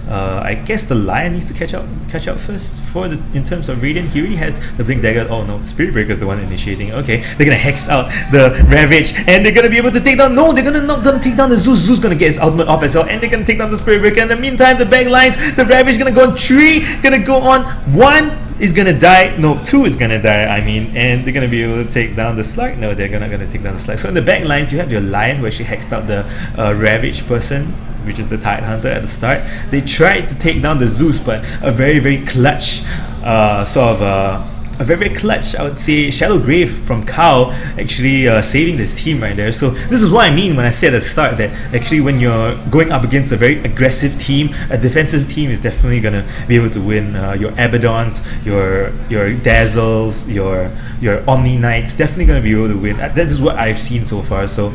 I guess the Lion needs to catch out first. For the in terms of Radiant, he really has the Blink Dagger. Oh no, Spirit Breaker is the one initiating. Okay, they're gonna hex out the Ravage, and they're gonna be able to take down. No, they're not gonna take down the Zeus. Zeus gonna get his ultimate off as well, and they're gonna take down the Spirit Breaker. In the meantime, the back lines, the Ravage gonna go on 3, gonna go on 1. Is gonna die, no, 2 is gonna die, I mean, and they're gonna be able to take down the Slug. No, they're not gonna take down the Slug. So in the back lines, you have your Lion who actually hexed out the Ravage person, which is the Tide Hunter at the start. They tried to take down the Zeus, but a very clutch a very clutch, I would say, Shallow Grave from Kao actually saving this team right there. So this is what I mean when I said at the start that actually when you're going up against a very aggressive team, a defensive team is definitely gonna be able to win. Your Abaddons, your Dazzles, your Omni Knights, definitely gonna be able to win. That is what I've seen so far. So.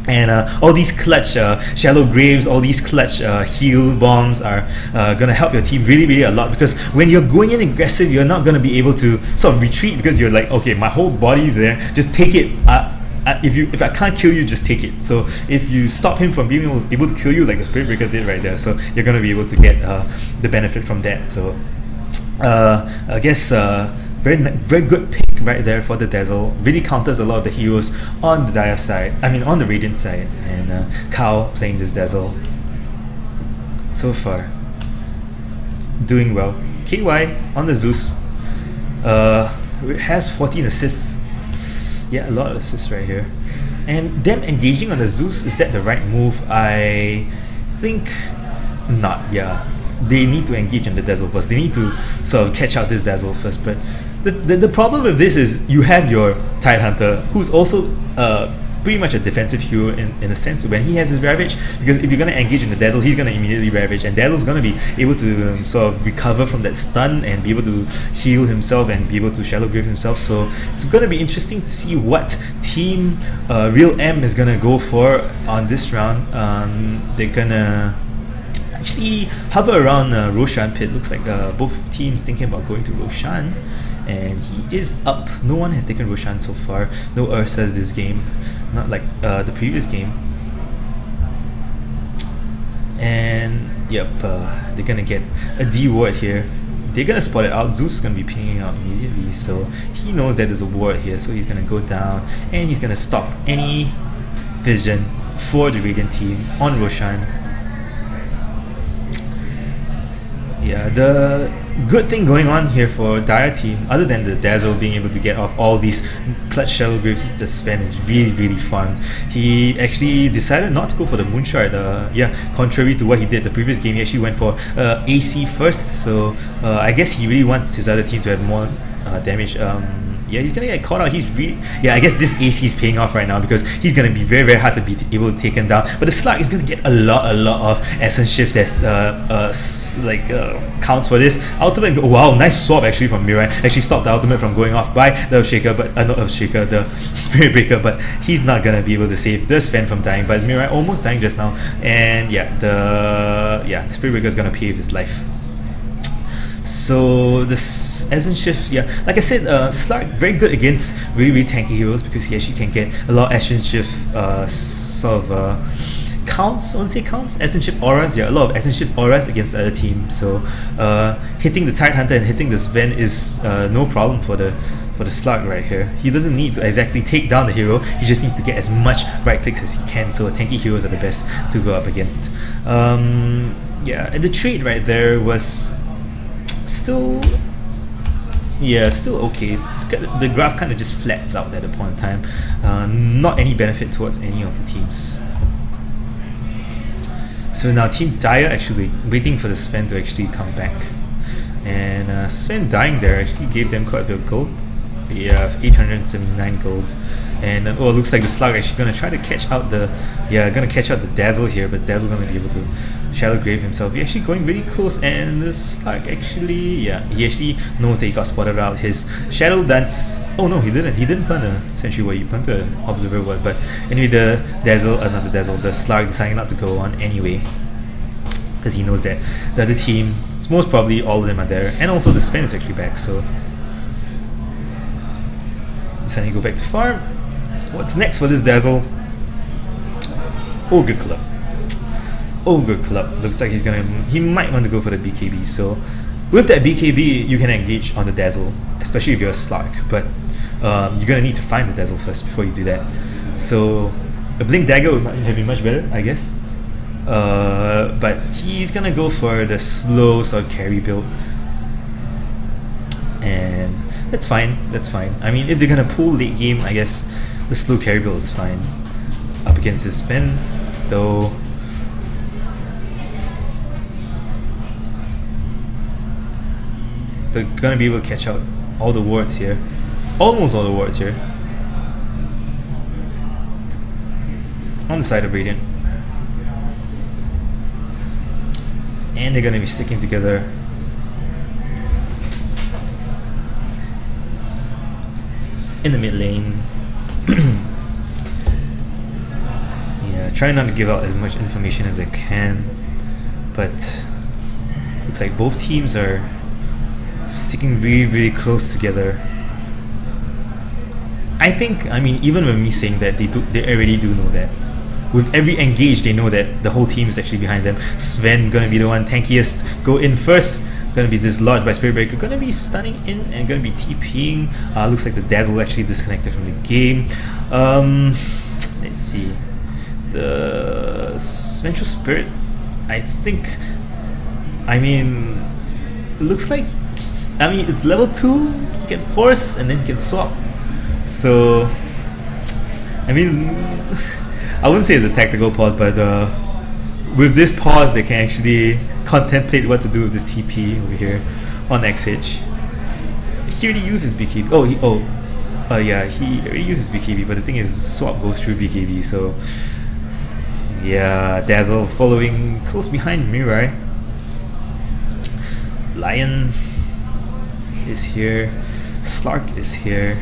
And all these clutch Shallow Graves, all these clutch heal bombs are gonna help your team really a lot, because when you're going in aggressive, you're not gonna be able to sort of retreat because you're like, okay, my whole body's there, just take it. If I can't kill you, just take it. So if you stop him from being able to kill you like the Spirit Breaker did right there, so you're gonna be able to get the benefit from that. So I guess very good pick right there for the Dazzle. Really counters a lot of the heroes on the Dire side, I mean on the Radiant side, and Kao playing this Dazzle. So far, doing well. KY on the Zeus has 14 assists. Yeah, a lot of assists right here. And them engaging on the Zeus, is that the right move? I think not, yeah. They need to engage on the Dazzle first. They need to sort of catch out this Dazzle first. But the problem with this is you have your Tidehunter, who's also pretty much a defensive hero in a sense when he has his Ravage, because if you're going to engage in the Dazzle, he's going to immediately Ravage, and Dazzle's going to be able to sort of recover from that stun and be able to heal himself and be able to Shallow Grave himself. So it's going to be interesting to see what team RealM is going to go for on this round. They're going to actually hover around Roshan pit. Looks like both teams thinking about going to Roshan, and he is up. No one has taken Roshan so far. No Ursas this game, not like the previous game. And yep, they're gonna get a D ward here. They're gonna spot it out. Zeus is gonna be pinging out immediately, so he knows that there's a ward here, so he's gonna go down and he's gonna stop any vision for the Radiant team on Roshan. Yeah, the good thing going on here for Dire team, other than the Dazzle being able to get off all these clutch Shallow Graves, is the Sven is really fun. He actually decided not to go for the Moonshard. Yeah, contrary to what he did the previous game, he actually went for AC first. So I guess he really wants his other team to have more damage. Yeah, he's gonna get caught out. He's really, yeah, I guess this AC is paying off right now because he's gonna be very hard to be able to take him down. But the Slug is gonna get a lot of Essence Shift as counts for this ultimate. Wow, nice swap actually from Mirai. Actually stopped the ultimate from going off by the Earthshaker, but not Earthshaker, the Spirit Breaker. But he's not gonna be able to save the Sven from dying. But Mirai almost dying just now, and yeah, the Spirit Breaker is gonna pay with his life. So this Essence Shift, yeah, like I said, Slark very good against really tanky heroes because he actually can get a lot of Essence Shift sort of counts. I want to say counts, Essence Shift auras. Yeah, a lot of Essence Shift auras against the other team. So hitting the Tidehunter and hitting the Sven is no problem for the Slug right here. He doesn't need to exactly take down the hero, he just needs to get as much right clicks as he can. So tanky heroes are the best to go up against. Yeah, and the trade right there was still okay. The graph kind of just flats out at the point in time. Not any benefit towards any of the teams. So now Team Dire actually waiting for the Sven to actually come back, and Sven dying there actually gave them quite a bit of gold. Yeah, 879 gold. And oh, it looks like the Slug actually gonna try to catch out the Dazzle here, but Dazzle gonna be able to Shallow Grave himself. He's actually going really close, and the Slug actually, yeah, he actually knows that he got spotted out. His Shadow Dance. Oh no, he didn't plant a Sentry Ward, he planted an Observer Ward. But anyway, the Dazzle, the Slug deciding not to go on anyway, because he knows that the other team, most probably all of them are there, and also the Sven is actually back. So deciding to go back to farm. What's next for this Dazzle? Ogre Club. Ogre Club. Looks like he might want to go for the BKB. So with that BKB, you can engage on the Dazzle, especially if you're a Slark. But you're gonna need to find the Dazzle first before you do that. So a Blink Dagger would have been much better, I guess. But he's gonna go for the slow sort of carry build, and that's fine. That's fine. I mean, if they're gonna pull late game, I guess the slow carry build is fine up against this Sven, though. They're gonna be able to catch out all the wards here, almost all the wards here on the side of Radiant, and they're gonna be sticking together. In the mid lane. Yeah, try not to give out as much information as I can, but looks like both teams are sticking really close together. I mean, even with me saying that, they already do know that. With every engage, they know that the whole team is actually behind them. Sven gonna be the one tankiest, go in first. Gonna be dislodged by Spirit Breaker. Gonna be stunning in and gonna be TPing. Looks like the Dazzle actually disconnected from the game. Let's see. The Vengeful Spirit, I think. I mean, it looks like. I mean, it's level 2. He can force and then he can swap. So, I mean, I wouldn't say it's a tactical pause, but with this pause, they can actually contemplate what to do with this TP over here on XH. He already uses BKB. Yeah, he already uses BKB, but the thing is, swap goes through BKB, so yeah, Dazzle's following close behind Mirai. Lion is here, Slark is here,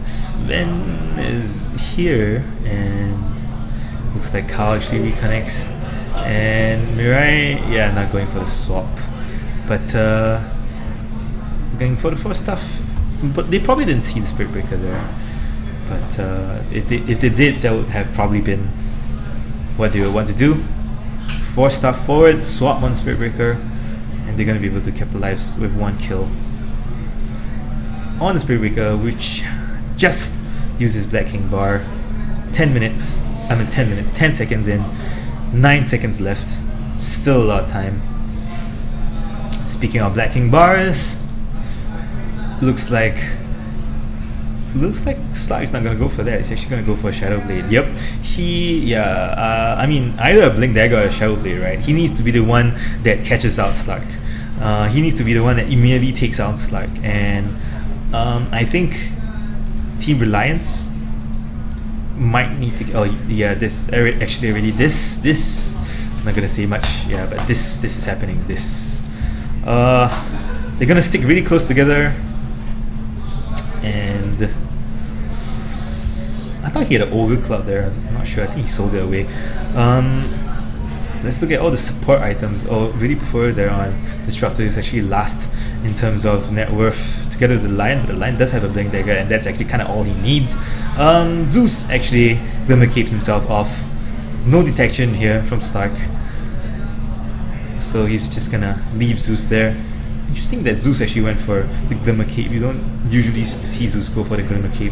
Sven is here, and looks like Kyle actually reconnects, and Mirai, yeah, not going for the swap, but going for the force stuff. But they probably didn't see the Spirit Breaker there, but if they did, that would have probably been what they would want to do. Force stuff forward, swap one Spirit Breaker, and they're going to be able to capitalize with 1 kill on the Spirit Breaker, which just uses Black King bar. 10 seconds in, 9 seconds left, still a lot of time. Speaking of Black King bars, looks like Slark's not gonna go for that. He's actually gonna go for a Shadow Blade. Yep, I mean, either a Blink Dagger or a Shadow Blade, right? He needs to be the one that catches out Slark. He needs to be the one that immediately takes out Slark, and I think Team Reliance might need to. Oh yeah, this actually already this. I'm not gonna say much. Yeah, but this is happening. They're gonna stick really close together, and I thought he had an Ogre Club there. I'm not sure. I think he sold it away. Let's look at all the support items. Oh, really poor there on Disruptor. Is actually last in terms of net worth together with the Lion, but the Lion does have a Blink Dagger, and that's actually kind of all he needs. Zeus actually glimmer keeps himself off. No detection here from Stark, so he's just gonna leave Zeus there. Interesting that Zeus actually went for the Glimmer Cape. You don't usually see Zeus go for the Glimmer Cape,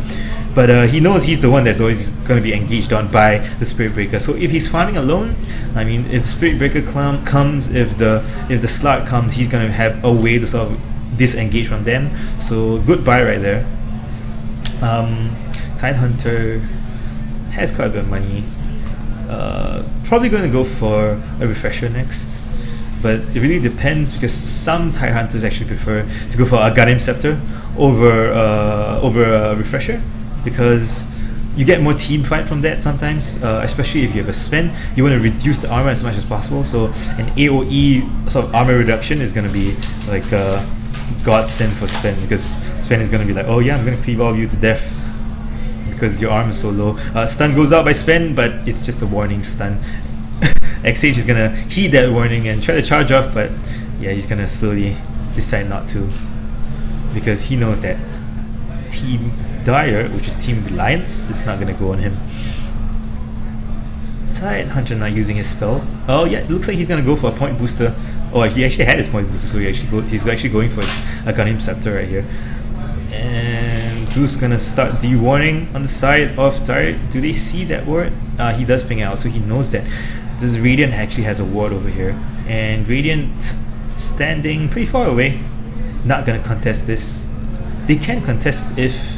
but he knows he's the one that's always going to be engaged on by the Spirit Breaker. So if he's farming alone, I mean, if the Spirit Breaker comes, if the Slark comes, he's going to have a way to sort of disengage from them. So good buy right there. Tidehunter has quite a bit of money. Probably going to go for a refresher next. But it really depends, because some Tidehunters actually prefer to go for a Guardian Scepter over a refresher, because you get more team fight from that sometimes, especially if you have a Sven. You want to reduce the armor as much as possible, so an AoE sort of armor reduction is going to be like a godsend for Sven, because Sven is going to be like, oh yeah, I'm going to cleave all of you to death because your armor is so low. Stun goes out by Sven, but it's just a warning stun. XH is gonna heed that warning and try to charge off, but yeah, he's gonna slowly decide not to, because he knows that Team Dire, which is Team Reliance, is not gonna go on him. Tidehunter not using his spells. Oh yeah, it looks like he's gonna go for a point booster. Oh, he actually had his point booster, so he's actually going for a Guardian Scepter right here. And Zeus gonna start de-warning on the side of Dire. Do they see that ward? He does ping out, so he knows that this Radiant actually has a ward over here, and Radiant standing pretty far away, not gonna contest this. They can contest if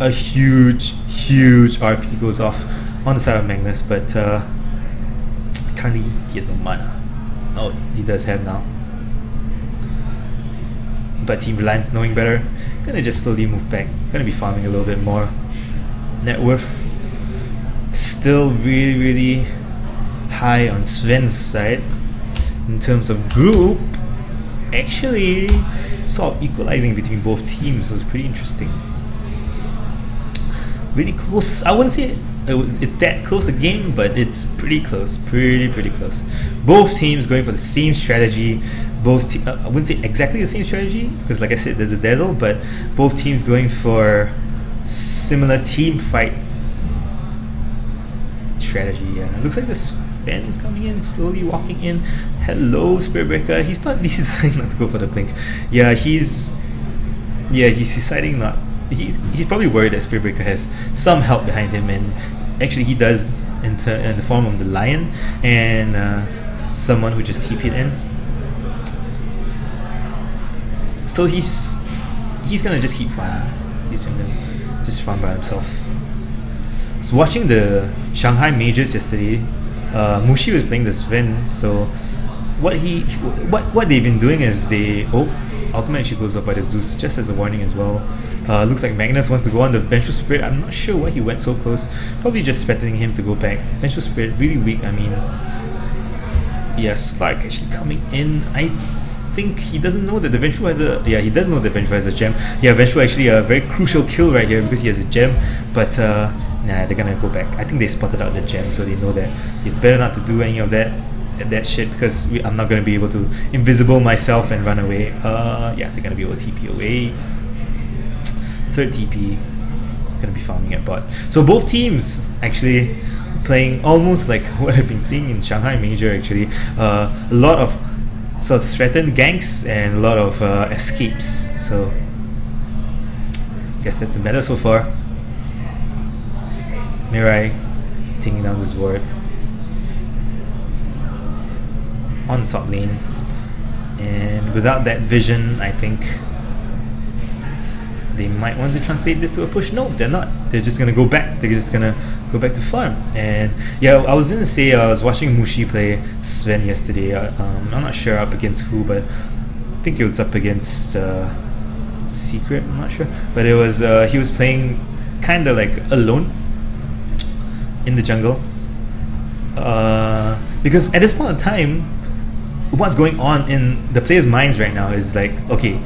a huge RP goes off on the side of Magnus, but currently he has no mana. Oh, he does have now. But Team Reliance, knowing better, gonna just slowly move back, gonna be farming a little bit more. Net worth still really high on Sven's side. In terms of group, actually sort of equalizing between both teams, so it's pretty interesting. Really close. I wouldn't say it's that close a game, but it's pretty close, pretty close. Both teams going for the same strategy. I wouldn't say exactly the same strategy, because like I said, there's a Dazzle, but both teams going for similar team fight strategy. Yeah, it looks like this Sven is coming in, slowly walking in, Hello, Spirit Breaker. He's deciding not to go for the blink. Yeah, he's deciding not. He's probably worried that Spirit Breaker has some help behind him, and actually he does in the form of the Lion and someone who just TP'd in. So he's gonna just keep farming. He's gonna just farm by himself. So watching the Shanghai Majors yesterday, Mushi was playing the Sven. So what they've been doing is ultimate actually goes up by the Zeus, just as a warning as well. Looks like Magnus wants to go on the Vengeful Spirit. I'm not sure why he went so close. Probably just threatening him to go back. Vengeful Spirit really weak. I mean, yeah, Slark actually coming in. I think he doesn't know that the Vengeful has a... Yeah, he does know that Vengeful has a gem. Yeah, Vengeful actually a very crucial kill right here because he has a gem. But nah, they're gonna go back. I think they spotted out the gem, so they know that it's better not to do any of that shit because I'm not gonna be able to invisible myself and run away. Yeah, they're gonna be able to TP away. Third TP, gonna be farming at bot. So both teams actually playing almost like what I've been seeing in Shanghai Major actually. A lot of sort of threatened ganks and a lot of escapes. So I guess that's the meta so far. Mirai taking down this ward on top lane, and without that vision, I think they might want to translate this to a push. No, they're not. They're just gonna go back. They're just gonna go back to farm. And yeah, I was gonna say I was watching Mushi play Sven yesterday. I'm not sure up against who, but I think it was up against Secret. I'm not sure, but it was he was playing kind of like alone in the jungle because at this point in time, what's going on in the players' minds right now is like, okay,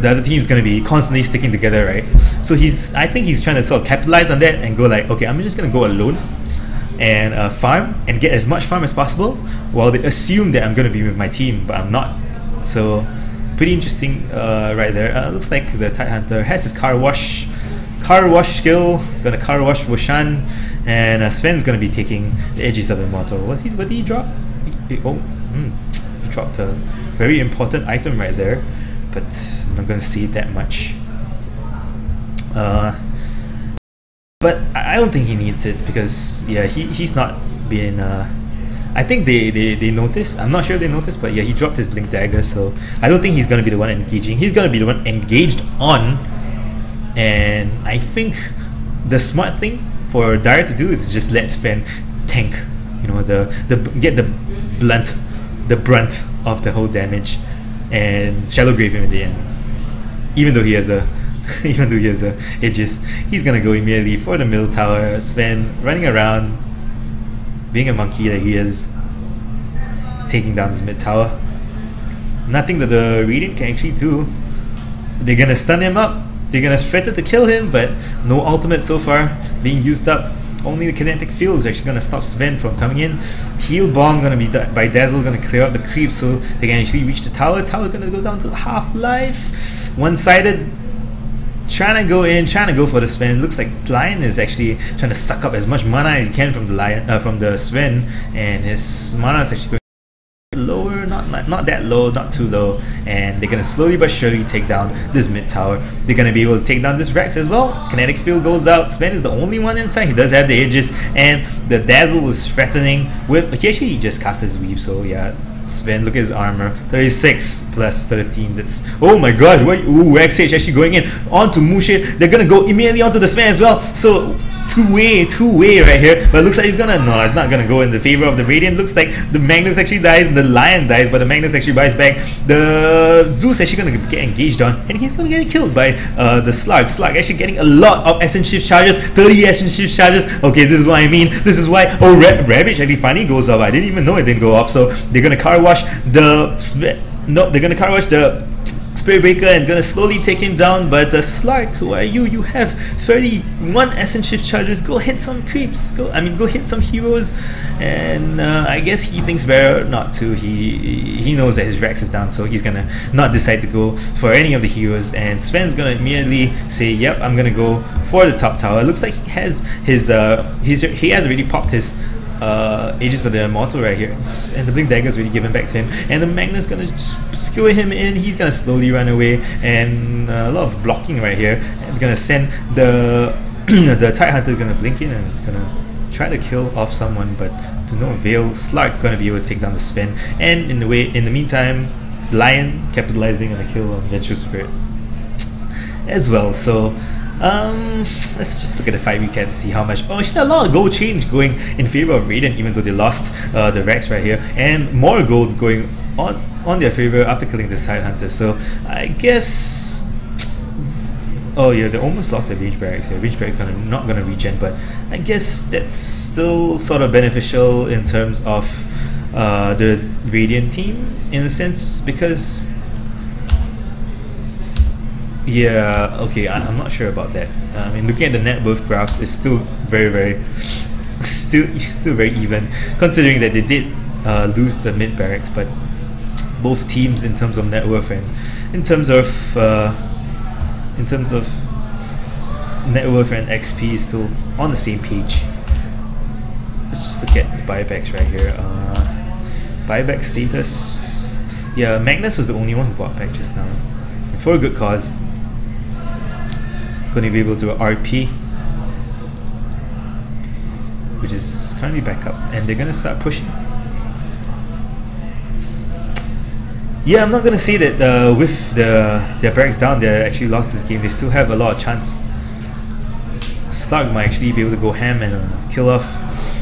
the other team is going to be constantly sticking together, right? So I think he's trying to sort of capitalize on that and go like, okay, I'm just going to go alone and farm and get as much farm as possible while they assume that I'm going to be with my team, but I'm not. So pretty interesting right there. Looks like the Tidehunter has his car wash skill, gonna car wash Wushan, and Sven's gonna be taking the edges of Immortal. What did he drop? He dropped a very important item right there, but I'm not gonna see it that much. But I don't think he needs it because yeah, he's not been. I think they noticed. I'm not sure if they noticed, but yeah, he dropped his Blink Dagger, so I don't think he's gonna be the one engaging. He's gonna be the one engaged on. And I think the smart thing for Dire to do is just let Sven tank, you know, get the brunt of the whole damage, and shallow grave him in the end. Even though he has Aegis, he's gonna go immediately for the middle tower. Sven running around, being a monkey that he is, taking down his mid tower. Nothing that the Radiant can actually do. They're gonna stun him up. They're gonna threaten to kill him, but no ultimate so far being used up. Only the kinetic field is actually gonna stop Sven from coming in. Heal bomb gonna be by Dazzle, gonna clear out the creep so they can actually reach the tower. Tower gonna go down to half life. One-sided, trying to go in, trying to go for the Sven. Looks like Lion is actually trying to suck up as much mana as he can from the Lion, from the Sven, and his mana is actually going lower, not that low, not too low, and they're gonna slowly but surely take down this mid tower. They're gonna be able to take down this Rex as well. Kinetic field goes out. Sven is the only one inside. He does have the Aegis, and the Dazzle is threatening with. He actually just cast his weave, so yeah. Sven, look at his armor, 36 plus 13. That's, oh my god, what? Ooh, XH actually going in onto Mushe. They're gonna go immediately onto the Sven as well. So two-way right here, but it looks like it's not gonna go in the favor of the Radiant. Looks like the Magnus actually dies, the Lion dies, but the Magnus actually buys back. The Zeus actually gonna get engaged on, and he's gonna get killed by the Slug. Slug actually getting a lot of Essence Shift charges, 30 Essence Shift charges. Okay, this is what I mean. This is why. Oh, Ravage actually finally goes off. I didn't even know it didn't go off. So they're gonna car wash the. No, they're gonna car wash the Spirit Breaker and gonna slowly take him down, but the Slark, who are you? You have 31 Essence Shift charges. Go hit some creeps. Go hit some heroes. And I guess he thinks better not to. He knows that his Rex is down, so he's gonna not decide to go for any of the heroes. And Sven's gonna immediately say, "Yep, I'm gonna go for the top tower." It looks like he has his he has already popped his Aegis of the Immortal right here, and the Blink Dagger is really given back to him, and the Magnus is gonna skewer him in. He's gonna slowly run away, and a lot of blocking right here, and gonna send the the Tidehunter is gonna blink in, and it's gonna try to kill off someone, but to no avail. Slark gonna be able to take down the Sven, and in the meantime, Lion capitalizing on the kill on Vengeful Spirit as well. So let's just look at the fight recap to see how much. Oh, actually a lot of gold change going in favor of Radiant, even though they lost the Rex right here, and more gold going on their favor after killing this Tidehunter. So I guess, oh yeah, they almost lost their Rage Barracks here. Rage Barracks not gonna regen, but I guess that's still sort of beneficial in terms of the Radiant team in a sense, because yeah, okay, I'm not sure about that. I mean, looking at the net worth graphs, it's still very still very even, considering that they did lose the mid barracks, but both teams in terms of net worth and in terms of net worth and XP is still on the same page. Let's just look at the buybacks right here. Buyback status. Yeah, Magnus was the only one who bought back just now, and for a good cause. Going to be able to do an RP, which is currently back up, and they're going to start pushing. Yeah, I'm not going to say that with their barracks down, they actually lost this game. They still have a lot of chance. Slug might actually be able to go ham and kill off.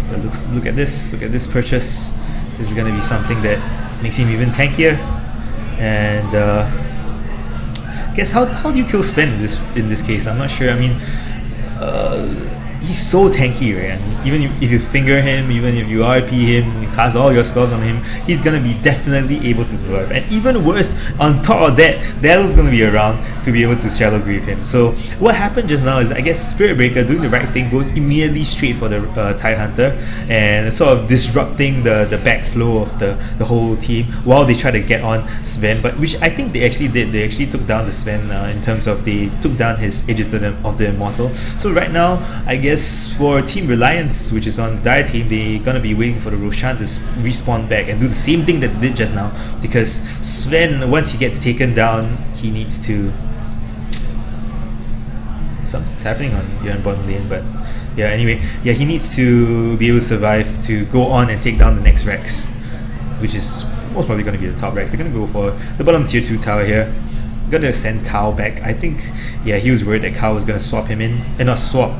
But look at this purchase. This is going to be something that makes him even tankier. And guess how do you kill Sven in this case? I'm not sure. I mean, he's so tanky, right? And even if you finger him, even if you RP him, you cast all your spells on him, he's gonna be definitely able to survive. And even worse, on top of that, Daddle's gonna be around to be able to Shallow Grave him. So what happened just now is, I guess Spirit Breaker doing the right thing, goes immediately straight for the Tidehunter and sort of disrupting the backflow of the whole team while they try to get on Sven. But which I think they actually did. They actually took down the Sven in terms of they took down his Aegis of the Immortal. So right now, I guess for Team Reliance, which is on Dire Team, they're gonna be waiting for the Roshan to respawn back and do the same thing that they did just now, because Sven, once he gets taken down, he needs to... Something's happening on your bottom lane, but yeah, anyway, yeah, he needs to be able to survive to go on and take down the next Rex, which is most probably going to be the top Rex. They're going to go for the bottom tier 2 tower here. Gonna send Kao back. I think, yeah, he was worried that Kao was gonna swap him in, and not swap.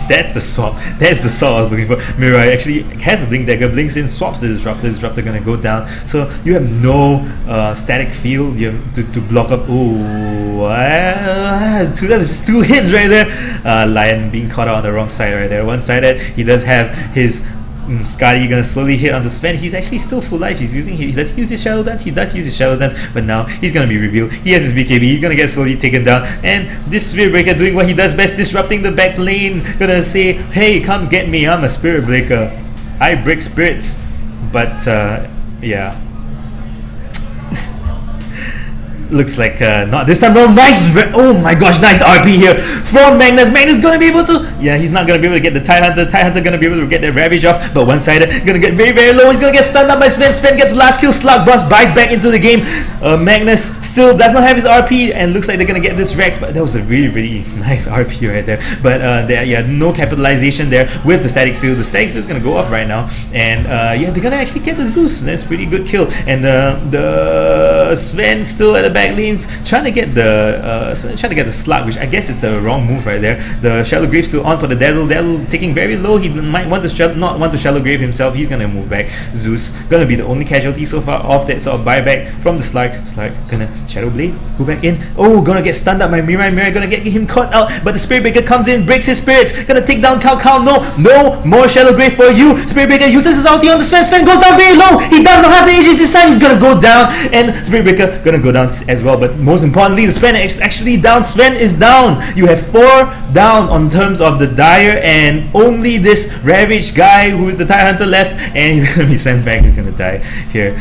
That's the swap. That's the swap I was looking for. Mirai actually has the Blink Dagger, blinks in, swaps the Disruptor gonna go down. So you have no static field you have to block up. Oh, so that was just 2 hits right there. Lion being caught out on the wrong side right there. One sided. He does have his Skadi gonna slowly hit on the Sven. He's actually still full life. He does use his Shadow Dance. He does use his Shadow Dance, but now he's gonna be revealed. He has his BKB. He's gonna get slowly taken down. And this Spirit Breaker doing what he does best, disrupting the back lane. Gonna say, hey, come get me. I'm a Spirit Breaker. I break spirits. But yeah. Looks like not this time. No, nice! Oh my gosh, nice RP here from Magnus. Magnus gonna be able to... Yeah, he's not gonna be able to get the Tidehunter. Tidehunter gonna be able to get that Ravage off, but one-sided. Gonna get very low. He's gonna get stunned up by Sven. Sven gets last kill. Slug Boss buys back into the game. Magnus still does not have his RP, and looks like they're gonna get this Rex, but that was a really nice RP right there. But yeah, no capitalization there with the static field. The static field is gonna go off right now, and yeah, they're gonna actually get the Zeus. That's pretty good kill. And the Sven still at the back lanes trying to get the Slug, which I guess is the wrong move right there. The Shallow Grave still on for the Dazzle. Dazzle taking very low. He might want to not want to Shallow Grave himself. He's gonna move back. Zeus gonna be the only casualty so far of that sort of buyback from the Slug. Slug gonna Shadow Blade, go back in. Oh, gonna get stunned up by Mirai. Mirai gonna get him caught out, but the Spirit Breaker comes in, breaks his spirits, gonna take down Kao. No more Shallow Grave for you. Spirit Breaker uses his ulti on the Sven. Sven goes down very low. He does not have the Aegis this time. He's gonna go down, and Spirit Breaker gonna go down as well. But most importantly, the Sven is actually down. Sven is down. You have 4 down on terms of the Dire, and only this Ravage guy who is the Tidehunter left, and he's gonna be sent back. He's gonna die here.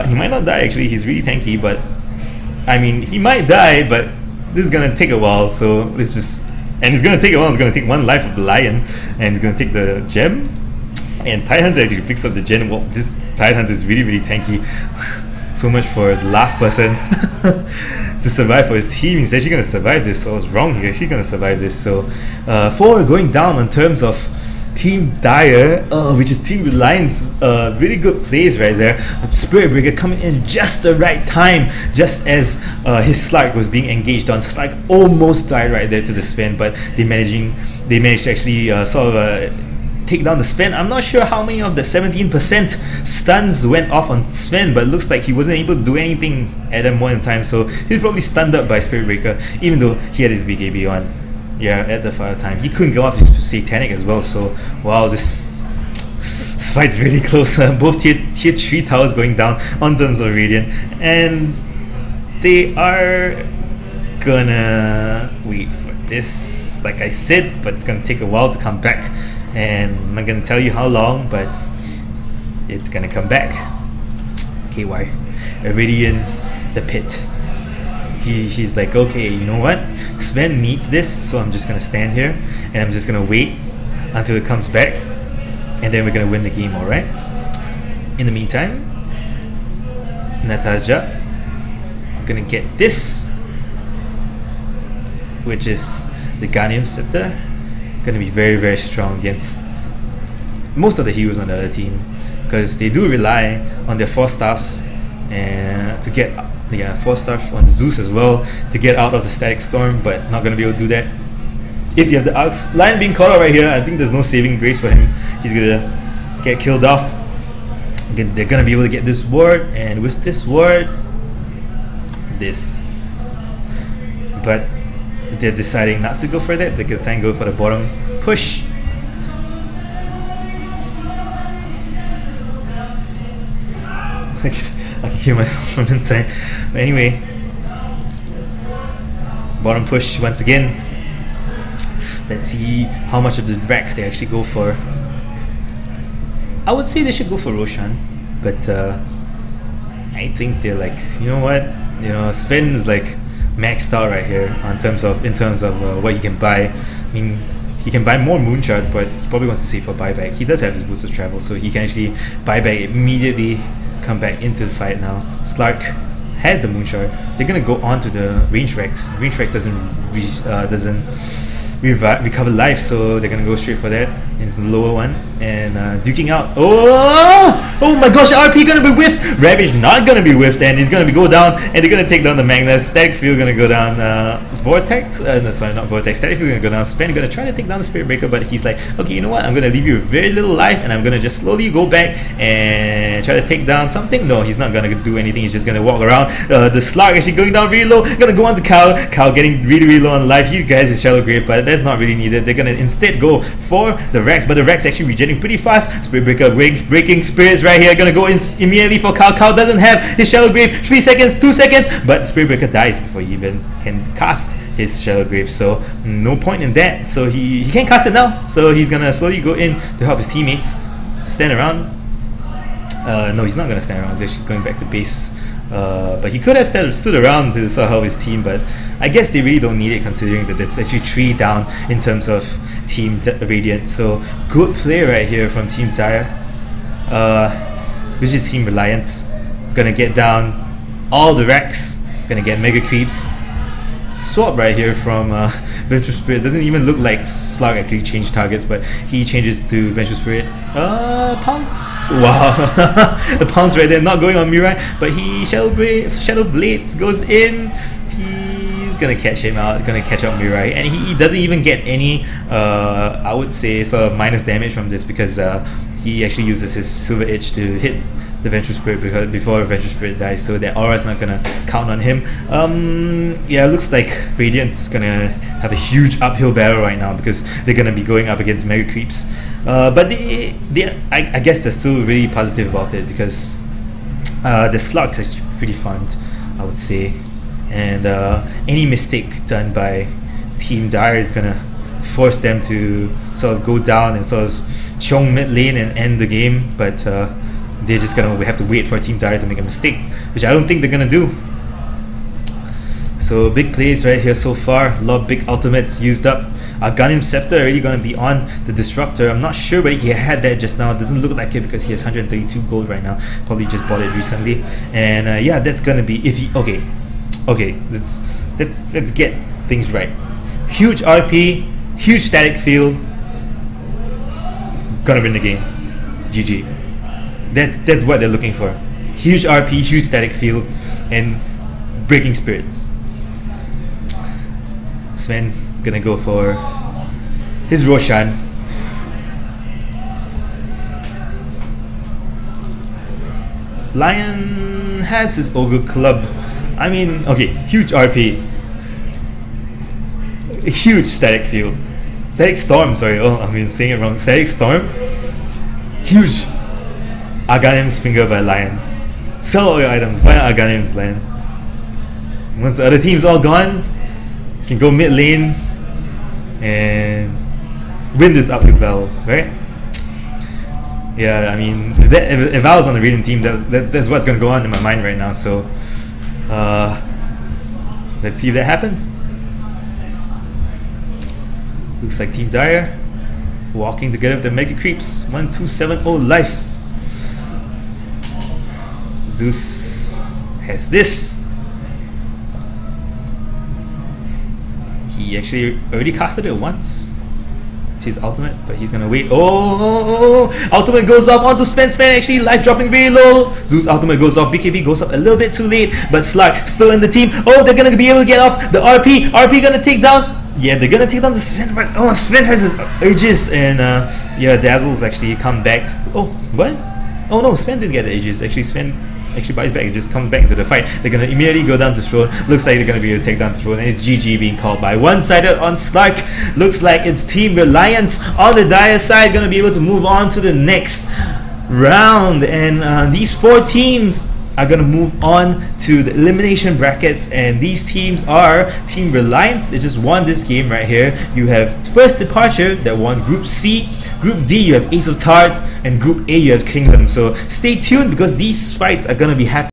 He might not die actually. He's really tanky, but I mean, he might die, but this is gonna take a while. So let's just, and it's gonna take a while. It's gonna take 1 life of the Lion, and it's gonna take the gem. And Tidehunter actually picks up the gen. Well, this Tidehunter is really tanky. So much for the last person to survive for his team. He's actually going to survive this. So I was wrong. He's actually going to survive this. So 4 going down in terms of Team Dire, which is Team Reliance. Really good plays right there. Spirit Breaker coming in just the right time, just as his Slark was being engaged on. Slark almost died right there to the Sven, but they managed to actually sort of take down the Sven. I'm not sure how many of the 17% stuns went off on Sven, but it looks like he wasn't able to do anything at that point in time, so he's probably stunned up by Spirit Breaker, even though he had his BKB on. Yeah, at the time. He couldn't go off his Satanic as well, so wow, this fight's really close. Both tier 3 towers going down on terms of Radiant, and they are gonna wait for this, like I said, but it's gonna take a while to come back. And I'm not gonna tell you how long, but it's gonna come back. KY already in the pit. He's like, okay, you know what? Sven needs this, so I'm just gonna stand here and I'm just gonna wait until it comes back, and then we're gonna win the game, alright? In the meantime, Natasha, I'm gonna get this, which is the Ganium Scepter. Going to be very strong against most of the heroes on the other team, because they do rely on their 4 staffs and to get 4 staff on Zeus as well to get out of the Static Storm, but not going to be able to do that if you have the Arcs. Lion being caught out right here, I think there's no saving grace for him. He's going to get killed off. They're going to be able to get this ward, and with this ward, but they're deciding not to go for that. They can go for the bottom push. I can hear myself from inside. But anyway, bottom push once again. Let's see how much of the racks they actually go for. I would say they should go for Roshan, but I think they're like, you know what? You know, Sven is like maxed out right here in terms of what you can buy. I mean, he can buy more moon shards, but he probably wants to save for buyback. He does have his boost of travel, so he can actually buy back immediately, come back into the fight now. Slark has the moon shard. They're gonna go on to the range Rex. Range Rex doesn't recover life, so they're gonna go straight for that. It's the lower one, and duking out. Oh my gosh, RP gonna be whiffed. Ravage not gonna be whiffed, and he's gonna go down, and they're gonna take down the Magnus. Static Field gonna go down. Vortex, no, sorry, not Vortex. Static Field gonna go down. Sven gonna try to take down the Spirit Breaker, but he's like, okay, you know what? I'm gonna leave you with very little life, and I'm gonna just slowly go back and try to take down something. No, he's not gonna do anything. He's just gonna walk around. The Slark actually going down really low. Gonna go on to Kyle. Kyle getting really low on life. He has his Shallow Grave, but that's not really needed. They're gonna instead go for the Rex, but the Rex actually regenerating pretty fast. Spirit Breaker breaking spirits right here. Gonna go in immediately for Kyle. Kyle doesn't have his Shallow Grave. 3 seconds, 2 seconds, but Spirit Breaker dies before he even can cast his Shallow Grave, so no point in that. So he can't cast it now, so he's gonna slowly go in to help his teammates stand around. No, he's not gonna stand around. He's actually going back to base. But he could have stood around to sort of help his team, but I guess they really don't need it, considering that there's actually 3 down in terms of Team Radiant. So good play right here from Team Dire, which is Team Reliance. Gonna get down all the Rex, gonna get Mega Creeps. Swap right here from Vengeful Spirit. Doesn't even look like Slark actually changed targets, but he changes to Vengeful Spirit. Pounce! Wow, the pounce right there, not going on Mirai, but he Shadow Blades goes in. He's gonna catch him out, gonna catch out Mirai, and he doesn't even get any, I would say, sort of minus damage from this, because he actually uses his Silver Edge to hit the Vengeful Spirit before Vengeful Spirit dies, so that aura's not gonna count on him. Yeah, it looks like Radiant's gonna have a huge uphill battle right now, because they're gonna be going up against Mega Creeps. But I guess they're still really positive about it, because the Slug's actually pretty farmed, I would say. And any mistake done by Team Dire is gonna force them to sort of go down and sort of chong mid lane and end the game, but they're just gonna have to wait for Team Dire to make a mistake, which I don't think they're gonna do. So big plays right here so far. A lot of big ultimates used up. Ghanim Scepter already going to be on the Disruptor. I'm not sure whether he had that just now. It doesn't look like it because he has 132 gold right now. Probably just bought it recently. And yeah, that's going to be if he okay. Let's get things right. Huge RP, huge static field. Gonna win the game. GG. That's what they're looking for. Huge RP, huge static field, and breaking spirits. Sven gonna go for his Roshan. Lion has his Ogre Club. I mean, okay, huge RP, huge static field, static storm. Sorry, oh, I've been saying it wrong. Static storm, huge. Aghanim's Finger by Lion. Sell all your items, buy Aghanim's Lion. Once the other team's all gone, you can go mid lane and win this uphill battle, right? Yeah, I mean, if I was on the RealM team, that's what's gonna go on in my mind right now. So, let's see if that happens. Looks like Team Dire walking together with the Mega Creeps. 1270 life. Zeus has this. He actually already casted it once. His ultimate, but he's gonna wait. Oh, ultimate goes off onto Sven. Sven actually life dropping very low. Zeus ultimate goes off. BKB goes up a little bit too late, but Slark still in the team. Oh, they're gonna be able to get off the RP. RP gonna take down. Yeah, they're gonna take down the Sven, but oh, Sven has his Aegis, and yeah, Dazzle's actually come back. Oh, what? Oh no, Sven didn't get the Aegis. Actually, Sven actually buys back and just comes back into the fight. They're gonna immediately go down to Throne. Looks like they're gonna be able to take down the Throne, and it's GG being called by one-sided on Slark. Looks like it's Team Reliance on the Dire side gonna be able to move on to the next round, and these four teams are gonna move on to the elimination brackets, and these teams are Team Reliance. They just won this game right here. You have First Departure that won Group C. Group D you have Ace of Tarts, and Group A you have Kingdom. So stay tuned because these fights are gonna be happening.